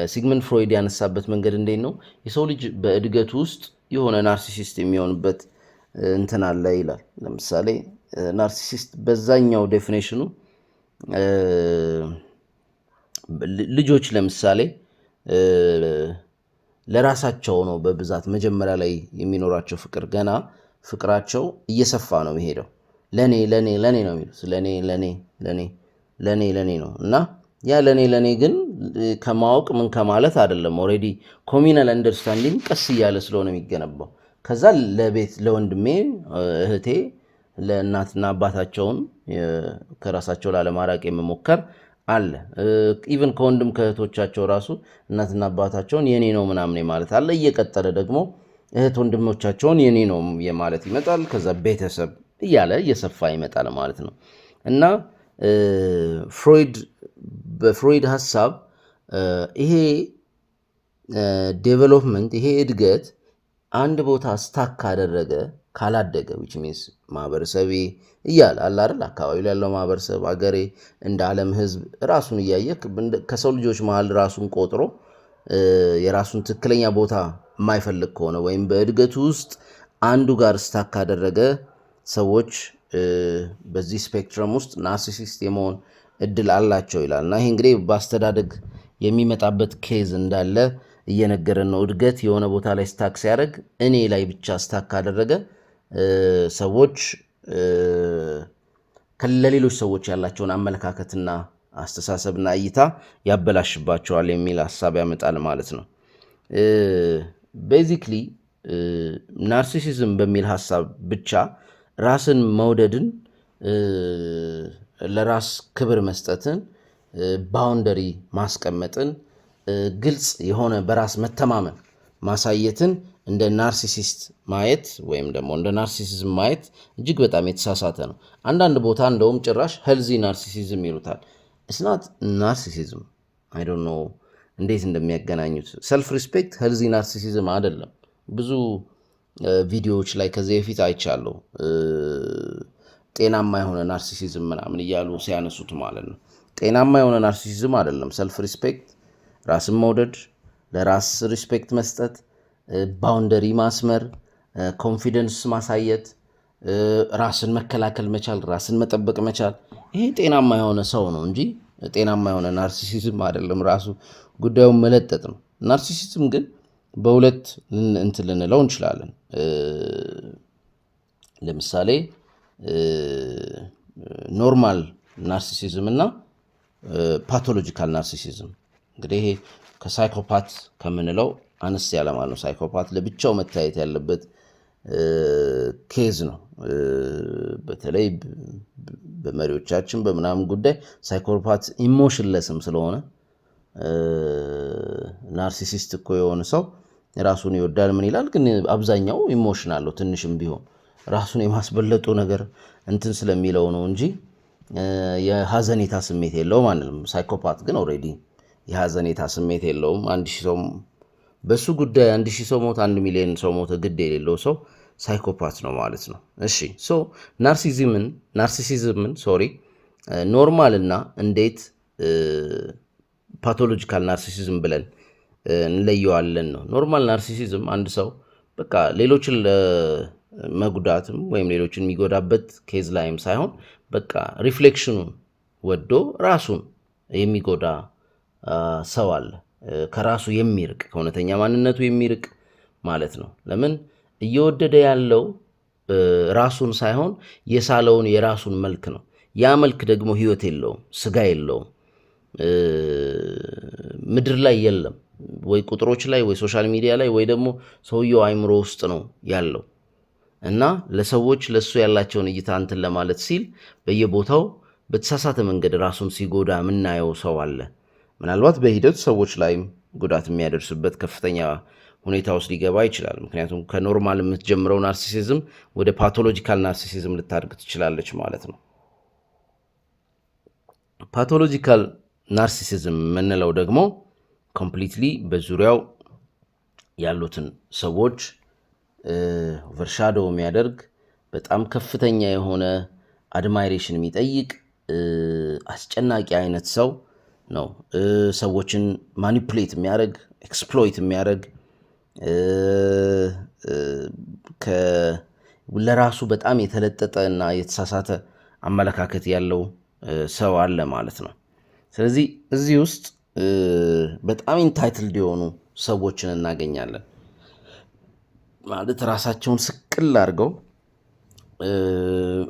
ሲግመንድ ፍሮይድ ያነሳበት መንገድ እንዴት ነው? የሰው ልጅ በእድገቱ ውስጥ የሆነ ናርሲሲስት የሚሆንበት እንትን አለ ይላል። ለምሳሌ ናርሲሲስት በዛኛው ዴፊኔሽኑ ልጆች ለምሳሌ ለራሳቸው ነው በብዛት መጀመሪያ ላይ የሚኖራቸው ፍቅር፣ ገና ፍቅራቸው እየሰፋ ነው የሚሄደው። ለኔ ለኔ ለኔ ነው የሚሉት። ለኔ ለኔ ለኔ ለኔ ለኔ ነው እና ያ ለኔ ግን ከማወቅ ምን ከማለት አይደለም። ኦልሬዲ ኮሚናል አንደርስታንዲንግ ቀስ እያለ ስለሆነ የሚገነባው ከዛ ለቤት ለወንድሜ እህቴ ለእናትና አባታቸውን ከራሳቸው ላለማራቅ የመሞከር አለ። ኢቨን ከወንድም ከእህቶቻቸው ራሱ እናትና አባታቸውን የኔ ነው ምናምን ማለት አለ። እየቀጠለ ደግሞ እህት ወንድሞቻቸውን የኔ ነው የማለት ይመጣል። ከዛ ቤተሰብ እያለ እየሰፋ ይመጣል ማለት ነው። እና ፍሮይድ በፍሮይድ ሀሳብ ይሄ ዴቨሎፕመንት ይሄ እድገት አንድ ቦታ ስታክ ካደረገ ካላደገ which means ማህበረሰቤ እያለ አለ አይደል አካባቢ ያለው ማህበረሰብ አገሬ እንደ ዓለም ህዝብ ራሱን እያየ ከሰው ልጆች መሃል ራሱን ቆጥሮ የራሱን ትክክለኛ ቦታ የማይፈልግ ከሆነ ወይም በእድገቱ ውስጥ አንዱ ጋር ስታክ ካደረገ ሰዎች በዚህ ስፔክትረም ውስጥ ናርሲሲስት የመሆን እድል አላቸው ይላል። እና ይሄ እንግዲህ በአስተዳደግ የሚመጣበት ኬዝ እንዳለ እየነገረን ነው። እድገት የሆነ ቦታ ላይ ስታክ ሲያደርግ እኔ ላይ ብቻ ስታክ ካደረገ ሰዎች ለሌሎች ሰዎች ያላቸውን አመለካከትና አስተሳሰብና እይታ ያበላሽባቸዋል የሚል ሀሳብ ያመጣል ማለት ነው። ቤዚክሊ ናርሲሲዝም በሚል ሀሳብ ብቻ ራስን መውደድን፣ ለራስ ክብር መስጠትን፣ ባውንደሪ ማስቀመጥን፣ ግልጽ የሆነ በራስ መተማመን ማሳየትን እንደ ናርሲሲስት ማየት ወይም ደግሞ እንደ ናርሲሲዝም ማየት እጅግ በጣም የተሳሳተ ነው። አንዳንድ ቦታ እንደውም ጭራሽ ሄልዚ ናርሲሲዝም ይሉታል። እስናት ናርሲሲዝም አይ ዶንት ኖ እንዴት እንደሚያገናኙት። ሰልፍ ሪስፔክት ሄልዚ ናርሲሲዝም አይደለም። ብዙ ቪዲዮዎች ላይ ከዚህ በፊት አይቻለሁ። ጤናማ የሆነ ናርሲሲዝም ምናምን እያሉ ሲያነሱት ማለት ነው። ጤናማ የሆነ ናርሲሲዝም አይደለም። ሰልፍ ሪስፔክት፣ ራስን መውደድ፣ ለራስ ሪስፔክት መስጠት፣ ባውንደሪ ማስመር፣ ኮንፊደንስ ማሳየት፣ ራስን መከላከል መቻል፣ ራስን መጠበቅ መቻል፣ ይሄ ጤናማ የሆነ ሰው ነው እንጂ ጤናማ የሆነ ናርሲሲዝም አይደለም። ራሱ ጉዳዩን መለጠጥ ነው። ናርሲሲዝም ግን በሁለት እንትን ልንለው እንችላለን። ለምሳሌ ኖርማል ናርሲሲዝም እና ፓቶሎጂካል ናርሲሲዝም። እንግዲህ ይሄ ከሳይኮፓት ከምንለው አነስ ያለ ማለት ነው። ሳይኮፓት ለብቻው መታየት ያለበት ኬዝ ነው። በተለይ በመሪዎቻችን በምናምን ጉዳይ ሳይኮፓት ኢሞሽንለስም ስለሆነ ናርሲሲስት እኮ የሆነ ሰው ራሱን ይወዳል ምን ይላል፣ ግን አብዛኛው ኢሞሽን አለው ትንሽም ቢሆን ራሱን የማስበለጡ ነገር እንትን ስለሚለው ነው እንጂ የሀዘኔታ ስሜት የለውም አንልም። ሳይኮፓት ግን ኦልሬዲ የሀዘኔታ ስሜት የለውም። 1000 ሰው በሱ ጉዳይ 1000 ሰው ሞት 1 ሚሊዮን ሰው ሞተ ግድ የሌለው ሰው ሳይኮፓት ነው ማለት ነው። እሺ ሶ ናርሲሲዝምን ኖርማል እና እንዴት ፓቶሎጂካል ናርሲሲዝም ብለን እንለየዋለን ነው። ኖርማል ናርሲሲዝም አንድ ሰው በቃ ሌሎችን ለመጉዳትም ወይም ሌሎችን የሚጎዳበት ኬዝ ላይም ሳይሆን በቃ ሪፍሌክሽኑን ወዶ ራሱን የሚጎዳ ሰው አለ። ከራሱ የሚርቅ ከእውነተኛ ማንነቱ የሚርቅ ማለት ነው። ለምን እየወደደ ያለው ራሱን ሳይሆን የሳለውን የራሱን መልክ ነው። ያ መልክ ደግሞ ህይወት የለውም፣ ስጋ የለውም፣ ምድር ላይ የለም። ወይ ቁጥሮች ላይ ወይ ሶሻል ሚዲያ ላይ ወይ ደግሞ ሰውየው አይምሮ ውስጥ ነው ያለው እና ለሰዎች ለሱ ያላቸውን እይታ እንትን ለማለት ሲል በየቦታው በተሳሳተ መንገድ ራሱን ሲጎዳ የምናየው ሰው አለ። ምናልባት በሂደት ሰዎች ላይም ጉዳት የሚያደርስበት ከፍተኛ ሁኔታ ውስጥ ሊገባ ይችላል። ምክንያቱም ከኖርማል የምትጀምረው ናርሲሲዝም ወደ ፓቶሎጂካል ናርሲሲዝም ልታድግ ትችላለች ማለት ነው። ፓቶሎጂካል ናርሲሲዝም የምንለው ደግሞ ኮምፕሊትሊ በዙሪያው ያሉትን ሰዎች ኦቨርሻዶ የሚያደርግ በጣም ከፍተኛ የሆነ አድማይሬሽን የሚጠይቅ አስጨናቂ አይነት ሰው ነው። ሰዎችን ማኒፕሌት የሚያደርግ ኤክስፕሎይት የሚያደርግ ለራሱ በጣም የተለጠጠ እና የተሳሳተ አመለካከት ያለው ሰው አለ ማለት ነው። ስለዚህ እዚህ ውስጥ በጣም ኢንታይትልድ የሆኑ ሰዎችን እናገኛለን። ማለት ራሳቸውን ስቅል አድርገው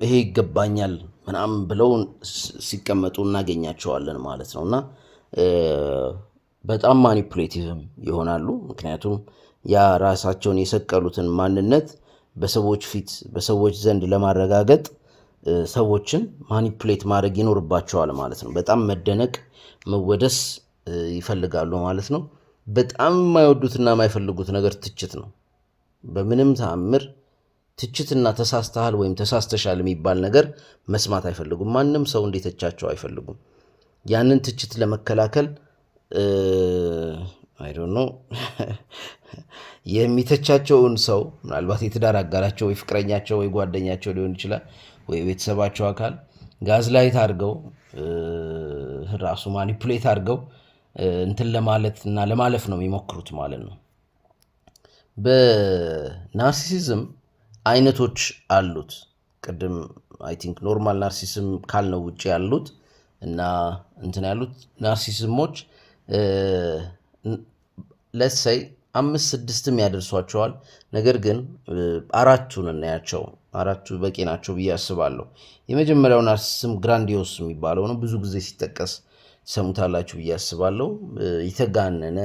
ይሄ ይገባኛል ምናምን ብለው ሲቀመጡ እናገኛቸዋለን ማለት ነው። እና በጣም ማኒፑሌቲቭም ይሆናሉ። ምክንያቱም ያ ራሳቸውን የሰቀሉትን ማንነት በሰዎች ፊት በሰዎች ዘንድ ለማረጋገጥ ሰዎችን ማኒፑሌት ማድረግ ይኖርባቸዋል ማለት ነው። በጣም መደነቅ መወደስ ይፈልጋሉ ማለት ነው። በጣም የማይወዱትና የማይፈልጉት ነገር ትችት ነው። በምንም ተአምር ትችትና ተሳስተሃል ወይም ተሳስተሻል የሚባል ነገር መስማት አይፈልጉም። ማንም ሰው እንዲተቻቸው አይፈልጉም። ያንን ትችት ለመከላከል አይ ዶንት ኖ የሚተቻቸውን ሰው ምናልባት የትዳር አጋራቸው ወይ ፍቅረኛቸው ወይ ጓደኛቸው ሊሆን ይችላል ወይ ቤተሰባቸው አካል ጋዝላይት አድርገው ራሱ ማኒፑሌት አድርገው እንትን ለማለት እና ለማለፍ ነው የሚሞክሩት ማለት ነው። በናርሲሲዝም አይነቶች አሉት። ቅድም አይ ቲንክ ኖርማል ናርሲሲዝም ካልነው ውጭ ያሉት እና እንትን ያሉት ናርሲሲዝሞች ለሰይ 5-6 ያደርሷቸዋል። ነገር ግን አራቱን እናያቸው። አራቱ በቂ ናቸው ብዬ አስባለሁ። የመጀመሪያው ናርሲሲዝም ግራንዲዮስ የሚባለው ነው። ብዙ ጊዜ ሲጠቀስ ሰሙታላችሁ ብዬ አስባለሁ። የተጋነነ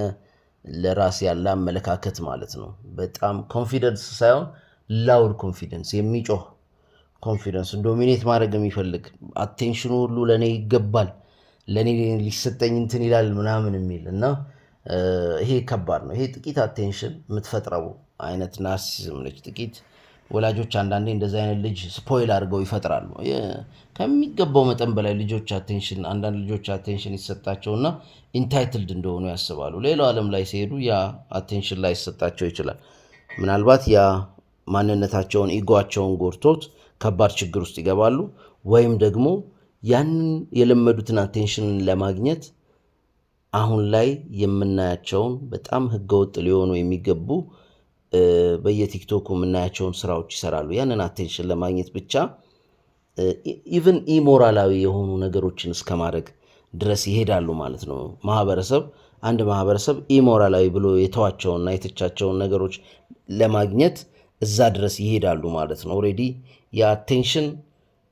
ለራስ ያለ አመለካከት ማለት ነው። በጣም ኮንፊደንስ ሳይሆን ላውድ ኮንፊደንስ፣ የሚጮህ ኮንፊደንስ፣ ዶሚኔት ማድረግ የሚፈልግ አቴንሽኑ ሁሉ ለእኔ ይገባል፣ ለእኔ ሊሰጠኝ እንትን ይላል ምናምን የሚል እና ይሄ ከባድ ነው። ይሄ ጥቂት አቴንሽን የምትፈጥረው አይነት ናርሲሲዝም ነች። ጥቂት ወላጆች አንዳንዴ እንደዚህ አይነት ልጅ ስፖይል አድርገው ይፈጥራሉ። ከሚገባው መጠን በላይ አንዳንድ ልጆች አቴንሽን ይሰጣቸውና ኢንታይትልድ እንደሆኑ ያስባሉ። ሌላው ዓለም ላይ ሲሄዱ ያ አቴንሽን ላይ ይሰጣቸው ይችላል። ምናልባት ያ ማንነታቸውን ኢጎቸውን ጎድቶት ከባድ ችግር ውስጥ ይገባሉ። ወይም ደግሞ ያንን የለመዱትን አቴንሽንን ለማግኘት አሁን ላይ የምናያቸውን በጣም ህገወጥ ሊሆኑ የሚገቡ በየቲክቶኩ የምናያቸውን ስራዎች ይሰራሉ። ያንን አቴንሽን ለማግኘት ብቻ ኢቭን ኢሞራላዊ የሆኑ ነገሮችን እስከ ማድረግ ድረስ ይሄዳሉ ማለት ነው። አንድ ማህበረሰብ ኢሞራላዊ ብሎ የተዋቸውና የተቻቸውን ነገሮች ለማግኘት እዛ ድረስ ይሄዳሉ ማለት ነው። ኦልሬዲ የአቴንሽን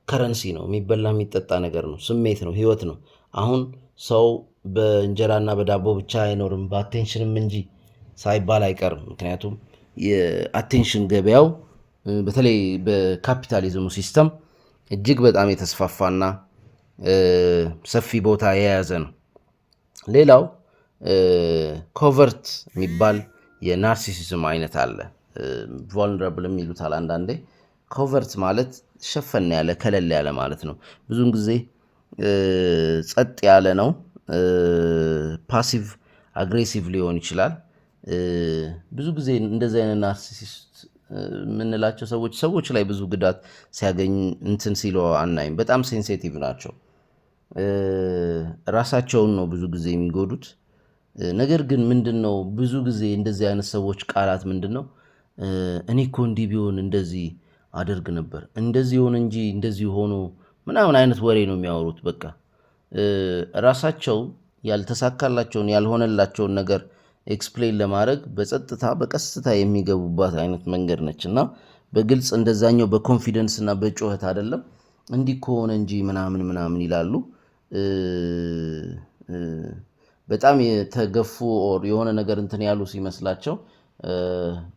ከረንሲ ነው። የሚበላ የሚጠጣ ነገር ነው። ስሜት ነው። ህይወት ነው። አሁን ሰው በእንጀራና በዳቦ ብቻ አይኖርም በአቴንሽንም እንጂ ሳይባል አይቀርም። ምክንያቱም የአቴንሽን ገበያው በተለይ በካፒታሊዝሙ ሲስተም እጅግ በጣም የተስፋፋና ሰፊ ቦታ የያዘ ነው። ሌላው ኮቨርት የሚባል የናርሲሲዝም አይነት አለ። ቮልነራብል ይሉታል አንዳንዴ። ኮቨርት ማለት ሸፈን ያለ ከለል ያለ ማለት ነው። ብዙውን ጊዜ ጸጥ ያለ ነው። ፓሲቭ አግሬሲቭ ሊሆን ይችላል። ብዙ ጊዜ እንደዚህ አይነት ናርሲሲስት የምንላቸው ሰዎች ላይ ብዙ ጉዳት ሲያገኝ እንትን ሲሉ አናይም። በጣም ሴንሲቲቭ ናቸው። ራሳቸውን ነው ብዙ ጊዜ የሚጎዱት። ነገር ግን ምንድነው ብዙ ጊዜ እንደዚህ አይነት ሰዎች ቃላት ምንድነው እኔ እኮ እንዲህ ቢሆን እንደዚህ አደርግ ነበር፣ እንደዚህ ሆነ እንጂ እንደዚህ ሆኖ ምናምን አይነት ወሬ ነው የሚያወሩት። በቃ ራሳቸው ያልተሳካላቸውን ያልሆነላቸውን ነገር ኤክስፕሌን ለማድረግ በጸጥታ በቀስታ የሚገቡባት አይነት መንገድ ነች እና በግልጽ እንደዛኛው በኮንፊደንስ እና በጩኸት አይደለም እንዲህ ከሆነ እንጂ ምናምን ምናምን ይላሉ። በጣም የተገፉ የሆነ ነገር እንትን ያሉ ሲመስላቸው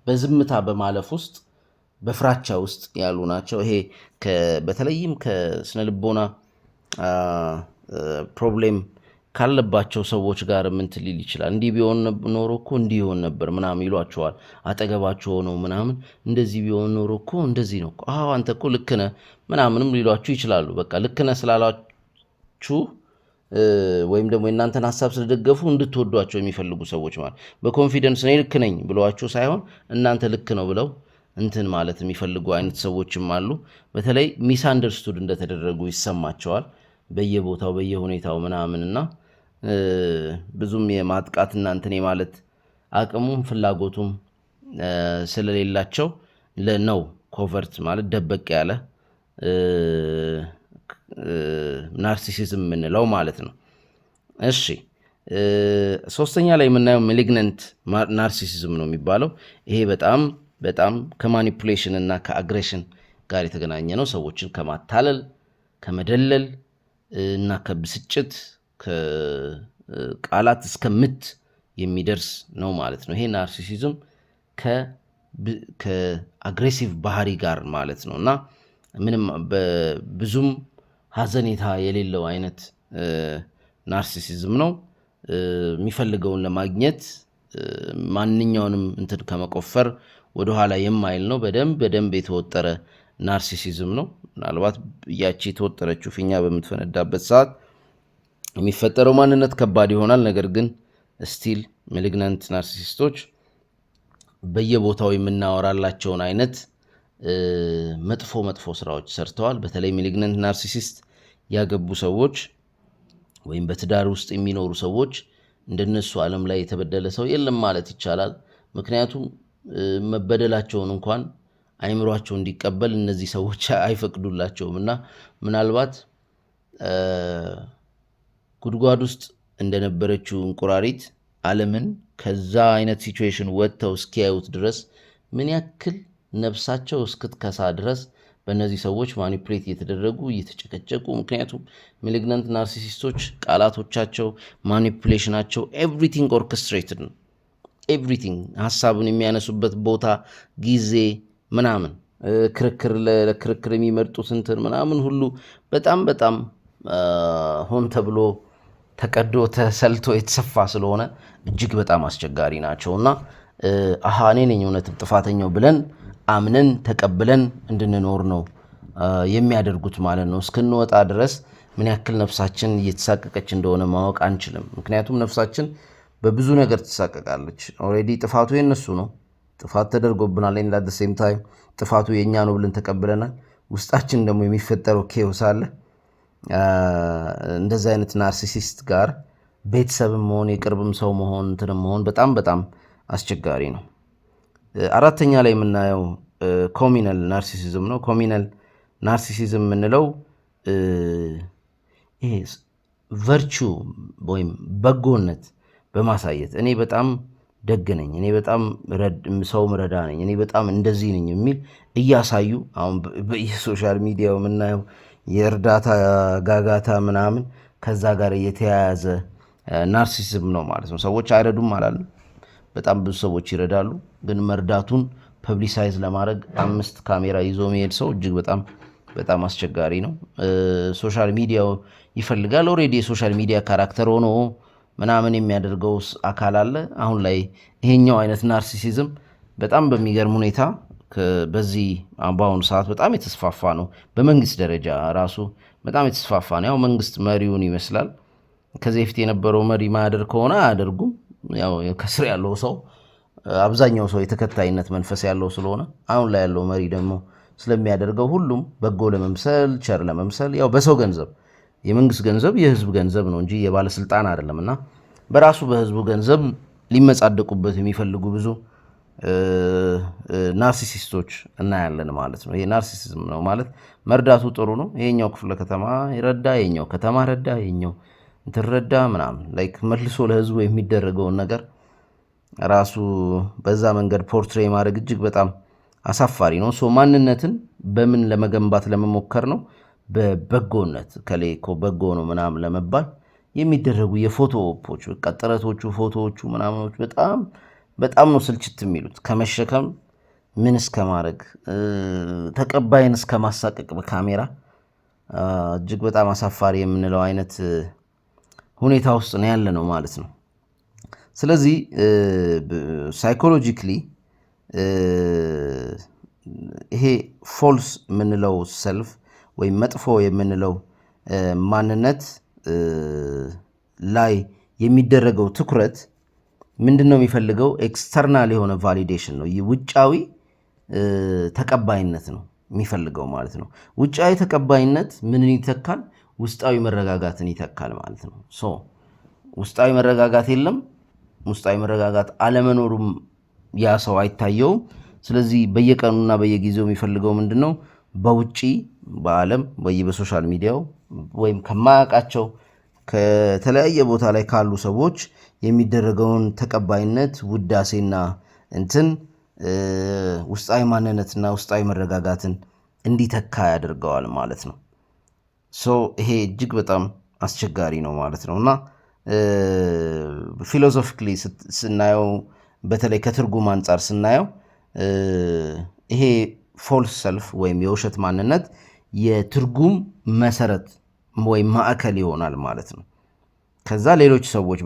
በዝምታ በማለፍ ውስጥ በፍራቻ ውስጥ ያሉ ናቸው። ይሄ በተለይም ከስነልቦና ፕሮብሌም ካለባቸው ሰዎች ጋር ምንትን ሊል ይችላል። እንዲህ ቢሆን ኖሮ እኮ እንዲህ ይሆን ነበር ምናምን ይሏቸዋል። አጠገባቸው ሆነው ምናምን እንደዚህ ቢሆን ኖሮ እኮ እንደዚህ ነው፣ አንተ እኮ ልክ ነህ ምናምንም ሊሏችሁ ይችላሉ። በቃ ልክ ነህ ስላላችሁ ወይም ደግሞ የእናንተን ሀሳብ ስለደገፉ እንድትወዷቸው የሚፈልጉ ሰዎች ማለት በኮንፊደንስ እኔ ልክ ነኝ ብለዋችሁ ሳይሆን እናንተ ልክ ነው ብለው እንትን ማለት የሚፈልጉ አይነት ሰዎችም አሉ። በተለይ ሚስ አንደርስቱድ እንደተደረጉ ይሰማቸዋል በየቦታው በየሁኔታው ምናምንና ብዙም የማጥቃትና እንትን ማለት አቅሙም ፍላጎቱም ስለሌላቸው ነው ኮቨርት ማለት ደበቅ ያለ ናርሲሲዝም የምንለው ማለት ነው። እሺ ሶስተኛ ላይ የምናየው ማሊግናንት ናርሲሲዝም ነው የሚባለው። ይሄ በጣም በጣም ከማኒፑሌሽን እና ከአግሬሽን ጋር የተገናኘ ነው። ሰዎችን ከማታለል ከመደለል እና ከብስጭት ከቃላት እስከ ምት የሚደርስ ነው ማለት ነው። ይሄ ናርሲሲዝም ከአግሬሲቭ ባህሪ ጋር ማለት ነው እና ምንም ብዙም ሀዘኔታ የሌለው አይነት ናርሲሲዝም ነው። የሚፈልገውን ለማግኘት ማንኛውንም እንትን ከመቆፈር ወደኋላ የማይል ነው። በደንብ የተወጠረ ናርሲሲዝም ነው። ምናልባት ያቺ የተወጠረችው ፊኛ በምትፈነዳበት ሰዓት የሚፈጠረው ማንነት ከባድ ይሆናል። ነገር ግን ስቲል ማሊግናንት ናርሲሲስቶች በየቦታው የምናወራላቸውን አይነት መጥፎ ስራዎች ሰርተዋል። በተለይ ማሊግናንት ናርሲሲስት ያገቡ ሰዎች ወይም በትዳር ውስጥ የሚኖሩ ሰዎች እንደነሱ ዓለም ላይ የተበደለ ሰው የለም ማለት ይቻላል። ምክንያቱም መበደላቸውን እንኳን አይምሯቸው እንዲቀበል እነዚህ ሰዎች አይፈቅዱላቸውም እና ምናልባት ጉድጓድ ውስጥ እንደነበረችው እንቁራሪት ዓለምን ከዛ አይነት ሲቹዌሽን ወጥተው እስኪያዩት ድረስ ምን ያክል ነፍሳቸው እስክትከሳ ድረስ በእነዚህ ሰዎች ማኒፕሌት እየተደረጉ እየተጨቀጨቁ። ምክንያቱም ማሊግናንት ናርሲሲስቶች ቃላቶቻቸው፣ ማኒፕሌሽናቸው ኤቭሪቲንግ ኦርኬስትሬትድ ነው። ኤቭሪቲንግ ሀሳብን የሚያነሱበት ቦታ፣ ጊዜ ምናምን ለክርክር የሚመርጡት እንትን ምናምን ሁሉ በጣም ሆን ተብሎ ተቀዶ ተሰልቶ የተሰፋ ስለሆነ እጅግ በጣም አስቸጋሪ ናቸው እና እኔ ነኝ እውነትም ጥፋተኛው ብለን አምነን ተቀብለን እንድንኖር ነው የሚያደርጉት ማለት ነው። እስክንወጣ ድረስ ምን ያክል ነፍሳችን እየተሳቀቀች እንደሆነ ማወቅ አንችልም። ምክንያቱም ነፍሳችን በብዙ ነገር ትሳቀቃለች። ኦልሬዲ ጥፋቱ የነሱ ነው። ጥፋት ተደርጎብናል። አት ዘ ሴም ታይም ጥፋቱ የኛ ነው ብለን ተቀብለናል። ውስጣችን ደግሞ የሚፈጠረው ኬዎስ አለ። እንደዚህ አይነት ናርሲሲስት ጋር ቤተሰብም መሆን የቅርብም ሰው መሆን እንትንም መሆን በጣም አስቸጋሪ ነው። አራተኛ ላይ የምናየው ኮሚናል ናርሲሲዝም ነው። ኮሚናል ናርሲሲዝም የምንለው ይሄ ቨርቹ ወይም በጎነት በማሳየት እኔ በጣም ደግ ነኝ፣ እኔ በጣም ሰው ምረዳ ነኝ፣ እኔ በጣም እንደዚህ ነኝ የሚል እያሳዩ አሁን በየሶሻል ሚዲያው የምናየው የእርዳታ ጋጋታ ምናምን ከዛ ጋር የተያያዘ ናርሲሲዝም ነው ማለት ነው። ሰዎች አይረዱም አላለም። በጣም ብዙ ሰዎች ይረዳሉ። ግን መርዳቱን ፐብሊሳይዝ ለማድረግ 5 ካሜራ ይዞ መሄድ ሰው እጅግ በጣም አስቸጋሪ ነው። ሶሻል ሚዲያው ይፈልጋል። ኦልሬዲ የሶሻል ሚዲያ ካራክተር ሆኖ ምናምን የሚያደርገው አካል አለ። አሁን ላይ ይሄኛው አይነት ናርሲሲዝም በጣም በሚገርም ሁኔታ በዚህ በአሁኑ ሰዓት በጣም የተስፋፋ ነው። በመንግስት ደረጃ ራሱ በጣም የተስፋፋ ነው። ያው መንግስት መሪውን ይመስላል። ከዚህ በፊት የነበረው መሪ ማያደርግ ከሆነ አያደርጉም። ያው ከስር ያለው ሰው አብዛኛው ሰው የተከታይነት መንፈስ ያለው ስለሆነ አሁን ላይ ያለው መሪ ደግሞ ስለሚያደርገው ሁሉም በጎ ለመምሰል ቸር ለመምሰል ያው በሰው ገንዘብ የመንግስት ገንዘብ የህዝብ ገንዘብ ነው እንጂ የባለስልጣን አይደለምና በራሱ በህዝቡ ገንዘብ ሊመጻደቁበት የሚፈልጉ ብዙ ናርሲሲስቶች እናያለን ማለት ነው። ይሄ ናርሲሲዝም ነው ማለት መርዳቱ ጥሩ ነው። ይሄኛው ክፍለ ከተማ ይረዳ፣ ይሄኛው ከተማ ረዳ፣ ይሄኛው እንትረዳ ምናምን ላይክ መልሶ ለህዝቡ የሚደረገውን ነገር ራሱ በዛ መንገድ ፖርትሬ ማድረግ እጅግ በጣም አሳፋሪ ነው። ማንነትን በምን ለመገንባት ለመሞከር ነው? በበጎነት ከሌኮ በጎ ነው ምናምን ለመባል የሚደረጉ የፎቶ ኦፖች በቃ ጥረቶቹ ፎቶዎቹ ምናምኖች በጣም ነው ስልችት የሚሉት። ከመሸከም ምን እስከ ማድረግ ተቀባይን እስከ ማሳቀቅ በካሜራ እጅግ በጣም አሳፋሪ የምንለው አይነት ሁኔታ ውስጥ ነው ያለ ነው ማለት ነው። ስለዚህ ሳይኮሎጂካሊ ይሄ ፎልስ የምንለው ሰልፍ ወይም መጥፎ የምንለው ማንነት ላይ የሚደረገው ትኩረት ምንድነው የሚፈልገው? ኤክስተርናል የሆነ ቫሊዴሽን ነው። ውጫዊ ተቀባይነት ነው የሚፈልገው ማለት ነው። ውጫዊ ተቀባይነት ምንን ይተካል? ውስጣዊ መረጋጋትን ይተካል ማለት ነው። ውስጣዊ መረጋጋት የለም። ውስጣዊ መረጋጋት አለመኖሩም ያ ሰው አይታየውም። ስለዚህ በየቀኑና በየጊዜው የሚፈልገው ምንድን ነው? በውጪ በዓለም በሶሻል ሚዲያው ወይም ከማያውቃቸው ከተለያየ ቦታ ላይ ካሉ ሰዎች የሚደረገውን ተቀባይነት፣ ውዳሴና ውስጣዊ ማንነትና ውስጣዊ መረጋጋትን እንዲተካ ያደርገዋል ማለት ነው። ይሄ እጅግ በጣም አስቸጋሪ ነው ማለት ነው እና ፊሎሶፊክሊ ስናየው በተለይ ከትርጉም አንጻር ስናየው ይሄ ፎልስ ሰልፍ ወይም የውሸት ማንነት የትርጉም መሰረት ወይም ማዕከል ይሆናል ማለት ነው። ከዛ ሌሎች ሰዎች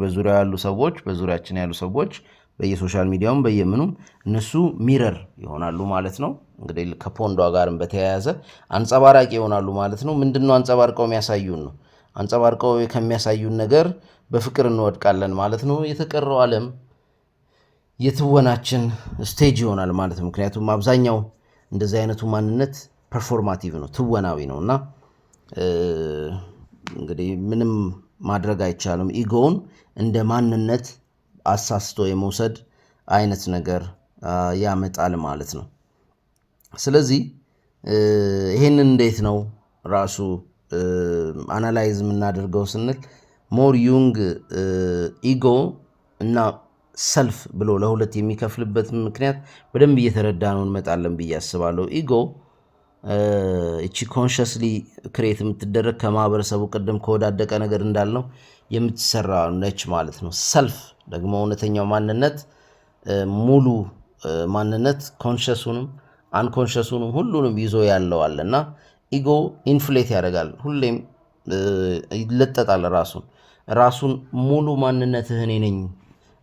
በዙሪያችን ያሉ ሰዎች በየሶሻል ሚዲያውም በየምኑም እነሱ ሚረር ይሆናሉ ማለት ነው። እንግዲህ ከፖንዷ ጋርም በተያያዘ አንጸባራቂ ይሆናሉ ማለት ነው። ምንድነው አንጸባርቀው የሚያሳዩን ነው። አንጸባርቀው ከሚያሳዩን ነገር በፍቅር እንወድቃለን ማለት ነው። የተቀረው ዓለም የትወናችን ስቴጅ ይሆናል ማለት ነው። ምክንያቱም አብዛኛው እንደዚህ አይነቱ ማንነት ፐርፎርማቲቭ ነው፣ ትወናዊ ነው እና እንግዲህ ምንም ማድረግ አይቻልም። ኢጎውን እንደ ማንነት አሳስቶ የመውሰድ አይነት ነገር ያመጣል ማለት ነው። ስለዚህ ይሄንን እንዴት ነው ራሱ አናላይዝ የምናደርገው ስንል ሞር ዩንግ ኢጎ እና ሰልፍ ብሎ ለሁለት የሚከፍልበት ምክንያት በደንብ እየተረዳ ነው እንመጣለን ብዬ አስባለሁ። ኢጎ እቺ ኮንሽስሊ ክሬት የምትደረግ ከማህበረሰቡ ቅድም ከወዳደቀ ነገር እንዳልነው የምትሰራ ነች ማለት ነው። ሰልፍ ደግሞ እውነተኛው ማንነት ሙሉ ማንነት ኮንሽሱንም አንኮንሽሱንም ሁሉንም ይዞ ያለዋል እና ኢጎ ኢንፍሌት ያደርጋል፣ ሁሌም ይለጠጣል ራሱን ሙሉ ማንነትህ እኔ ነኝ፣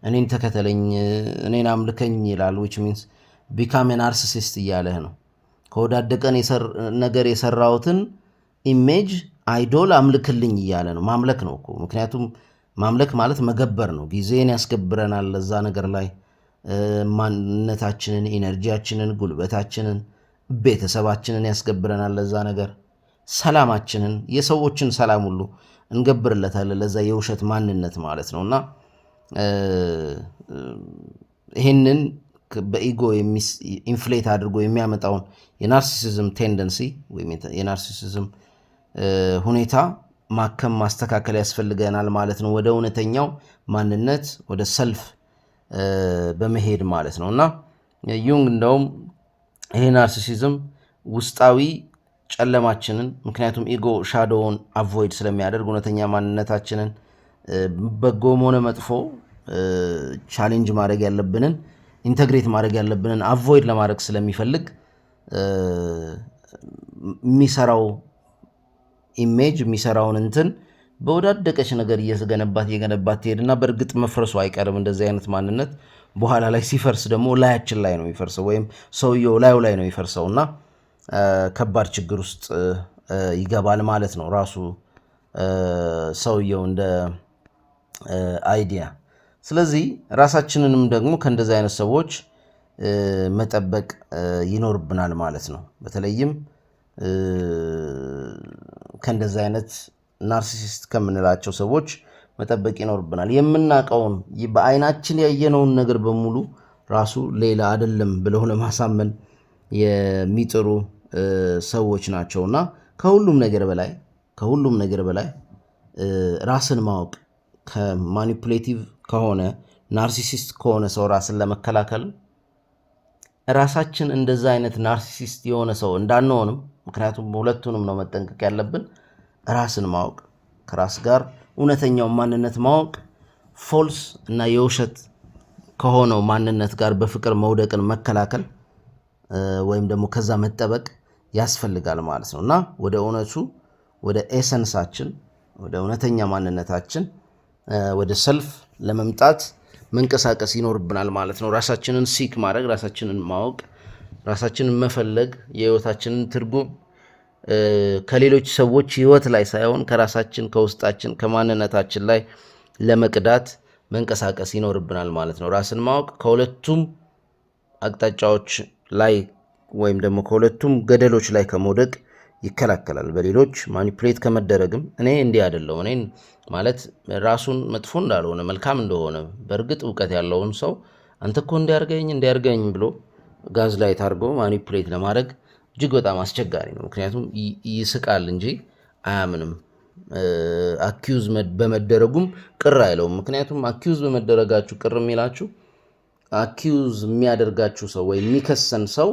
እኔን ተከተለኝ፣ እኔን አምልከኝ ይላል። ዊች ሚንስ ቢካም ናርሲሲስት እያለህ ነው። ከወዳደቀ ነገር የሰራሁትን ኢሜጅ አይዶል አምልክልኝ እያለ ነው። ማምለክ ነው እኮ። ምክንያቱም ማምለክ ማለት መገበር ነው። ጊዜን ያስገብረናል ለዛ ነገር ላይ ማንነታችንን፣ ኢነርጂያችንን፣ ጉልበታችንን፣ ቤተሰባችንን ያስገብረናል ለዛ ነገር። ሰላማችንን፣ የሰዎችን ሰላም ሁሉ እንገብርለታለን ለዛ የውሸት ማንነት ማለት ነው እና ይህንን በኢጎ ኢንፍሌት አድርጎ የሚያመጣውን የናርሲሲዝም ቴንደንሲ ወይም የናርሲሲዝም ሁኔታ ማከም ማስተካከል ያስፈልገናል ማለት ነው። ወደ እውነተኛው ማንነት ወደ ሰልፍ በመሄድ ማለት ነው እና ዩንግ እንደውም ይሄ ናርሲሲዝም ውስጣዊ ጨለማችንን፣ ምክንያቱም ኢጎ ሻዶውን አቮይድ ስለሚያደርግ እውነተኛ ማንነታችንን በጎም ሆነ መጥፎ ቻሌንጅ ማድረግ ያለብንን ኢንተግሬት ማድረግ ያለብንን አቮይድ ለማድረግ ስለሚፈልግ የሚሰራው ኢሜጅ የሚሰራውን በወዳደቀች ነገር እየገነባት ትሄድና በእርግጥ መፍረሱ አይቀርም። እንደዚህ አይነት ማንነት በኋላ ላይ ሲፈርስ ደግሞ ላያችን ላይ ነው የሚፈርሰው ወይም ሰውየው ላዩ ላይ ነው የሚፈርሰው እና ከባድ ችግር ውስጥ ይገባል ማለት ነው ራሱ ሰውየው እንደ አይዲያ። ስለዚህ ራሳችንንም ደግሞ ከእንደዚህ አይነት ሰዎች መጠበቅ ይኖርብናል ማለት ነው። በተለይም ከእንደዚህ አይነት ናርሲሲስት ከምንላቸው ሰዎች መጠበቅ ይኖርብናል። የምናውቀውን በአይናችን ያየነውን ነገር በሙሉ ራሱ ሌላ አይደለም ብለው ለማሳመን የሚጥሩ ሰዎች ናቸውና ከሁሉም ነገር በላይ ራስን ማወቅ ከማኒፑሌቲቭ ከሆነ ናርሲሲስት ከሆነ ሰው ራስን ለመከላከል ራሳችን እንደዛ አይነት ናርሲሲስት የሆነ ሰው እንዳንሆንም፣ ምክንያቱም ሁለቱንም ነው መጠንቀቅ ያለብን። ራስን ማወቅ፣ ከራስ ጋር እውነተኛው ማንነት ማወቅ፣ ፎልስ እና የውሸት ከሆነው ማንነት ጋር በፍቅር መውደቅን መከላከል ወይም ደግሞ ከዛ መጠበቅ ያስፈልጋል ማለት ነው እና ወደ እውነቱ ወደ ኤሰንሳችን ወደ እውነተኛ ማንነታችን ወደ ሰልፍ ለመምጣት መንቀሳቀስ ይኖርብናል ማለት ነው። ራሳችንን ሲክ ማድረግ፣ ራሳችንን ማወቅ፣ ራሳችንን መፈለግ፣ የህይወታችንን ትርጉም ከሌሎች ሰዎች ህይወት ላይ ሳይሆን ከራሳችን ከውስጣችን ከማንነታችን ላይ ለመቅዳት መንቀሳቀስ ይኖርብናል ማለት ነው። ራስን ማወቅ ከሁለቱም አቅጣጫዎች ላይ ወይም ደግሞ ከሁለቱም ገደሎች ላይ ከመውደቅ ይከላከላል። በሌሎች ማኒፕሌት ከመደረግም እኔ እንዲህ አይደለሁ እኔን ማለት ራሱን መጥፎ እንዳልሆነ መልካም እንደሆነ በእርግጥ እውቀት ያለውን ሰው አንተ እኮ እንዲያርገኝ ብሎ ጋዝ ላይ ታርጎ ማኒፕሌት ለማድረግ እጅግ በጣም አስቸጋሪ ነው። ምክንያቱም ይስቃል እንጂ አያምንም። አኪዩዝ በመደረጉም ቅር አይለውም። ምክንያቱም አኪዩዝ በመደረጋችሁ ቅር የሚላችሁ አኪዩዝ የሚያደርጋችሁ ሰው ወይም የሚከሰን ሰው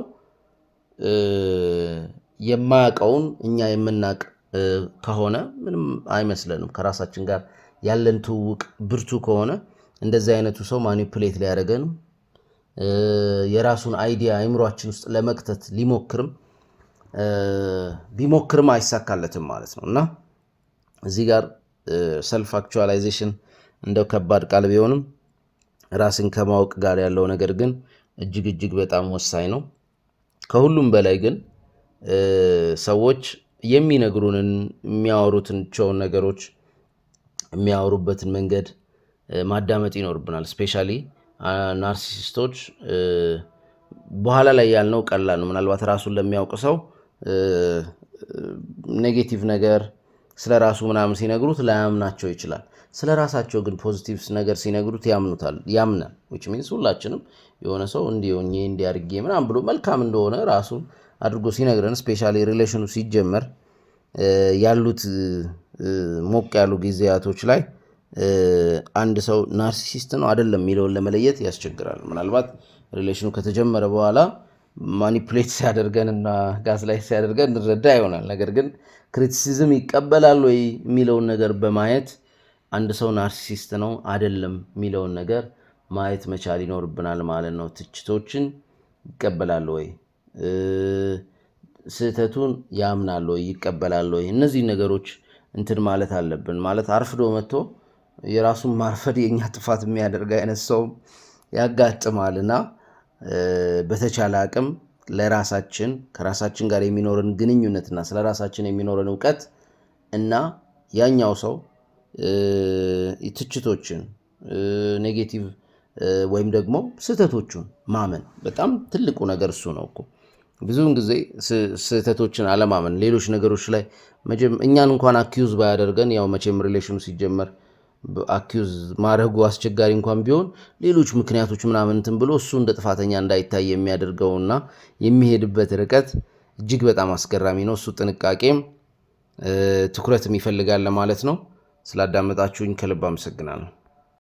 የማያውቀውን እኛ የምናውቅ ከሆነ ምንም አይመስለንም። ከራሳችን ጋር ያለን ትውውቅ ብርቱ ከሆነ እንደዚህ አይነቱ ሰው ማኒፕሌት ሊያደርገንም የራሱን አይዲያ አይምሯችን ውስጥ ለመክተት ቢሞክርም አይሳካለትም ማለት ነው። እና እዚህ ጋር ሰልፍ አክቹዋላይዜሽን እንደው ከባድ ቃል ቢሆንም ራስን ከማወቅ ጋር ያለው ነገር ግን እጅግ በጣም ወሳኝ ነው። ከሁሉም በላይ ግን ሰዎች የሚነግሩንን የሚያወሩትን ነገሮች የሚያወሩበትን መንገድ ማዳመጥ ይኖርብናል። ስፔሻሊ ናርሲሲስቶች በኋላ ላይ ያልነው ቀላል ነው። ምናልባት ራሱን ለሚያውቅ ሰው ኔጌቲቭ ነገር ስለ ራሱ ምናምን ሲነግሩት ላያምናቸው ይችላል። ስለ ራሳቸው ግን ፖዚቲቭ ነገር ሲነግሩት ያምናል። which means ሁላችንም የሆነ ሰው እንዲያርጌ ምናምን ብሎ መልካም እንደሆነ ራሱን አድርጎ ሲነግረን ስፔሻሊ ሪሌሽኑ ሲጀመር ያሉት ሞቅ ያሉ ጊዜያቶች ላይ አንድ ሰው ናርሲሲስት ነው አይደለም የሚለውን ለመለየት ያስቸግራል። ምናልባት ሪሌሽኑ ከተጀመረ በኋላ ማኒፕሌት ሲያደርገንና ጋዝ ላይ ሲያደርገን እንረዳ ይሆናል። ነገር ግን ክሪቲሲዝም ይቀበላል ወይ የሚለውን ነገር በማየት አንድ ሰው ናርሲሲስት ነው አይደለም የሚለውን ነገር ማየት መቻል ይኖርብናል ማለት ነው። ትችቶችን ይቀበላል ወይ፣ ስህተቱን ያምናል ወይ፣ ይቀበላል ወይ፣ እነዚህ ነገሮች እንትን ማለት አለብን። ማለት አርፍዶ መጥቶ የራሱን ማርፈድ የኛ ጥፋት የሚያደርግ አይነት ሰው ያጋጥማልና በተቻለ አቅም ለራሳችን ከራሳችን ጋር የሚኖረን ግንኙነትና ስለ ራሳችን የሚኖረን እውቀት እና ያኛው ሰው ትችቶችን ኔጌቲቭ ወይም ደግሞ ስህተቶቹን ማመን በጣም ትልቁ ነገር እሱ ነው እኮ። ብዙውን ጊዜ ስህተቶችን አለማመን ሌሎች ነገሮች ላይ እኛን እንኳን አኪዩዝ ባያደርገን ያው መቼም ሪሌሽኑ ሲጀመር አኪዩዝ ማድረጉ አስቸጋሪ እንኳን ቢሆን ሌሎች ምክንያቶች ምናምን እንትን ብሎ እሱ እንደ ጥፋተኛ እንዳይታይ የሚያደርገውና የሚሄድበት ርቀት እጅግ በጣም አስገራሚ ነው። እሱ ጥንቃቄም ትኩረትም ይፈልጋል ለማለት ነው። ስላዳመጣችሁኝ ከልብ አመሰግናለሁ።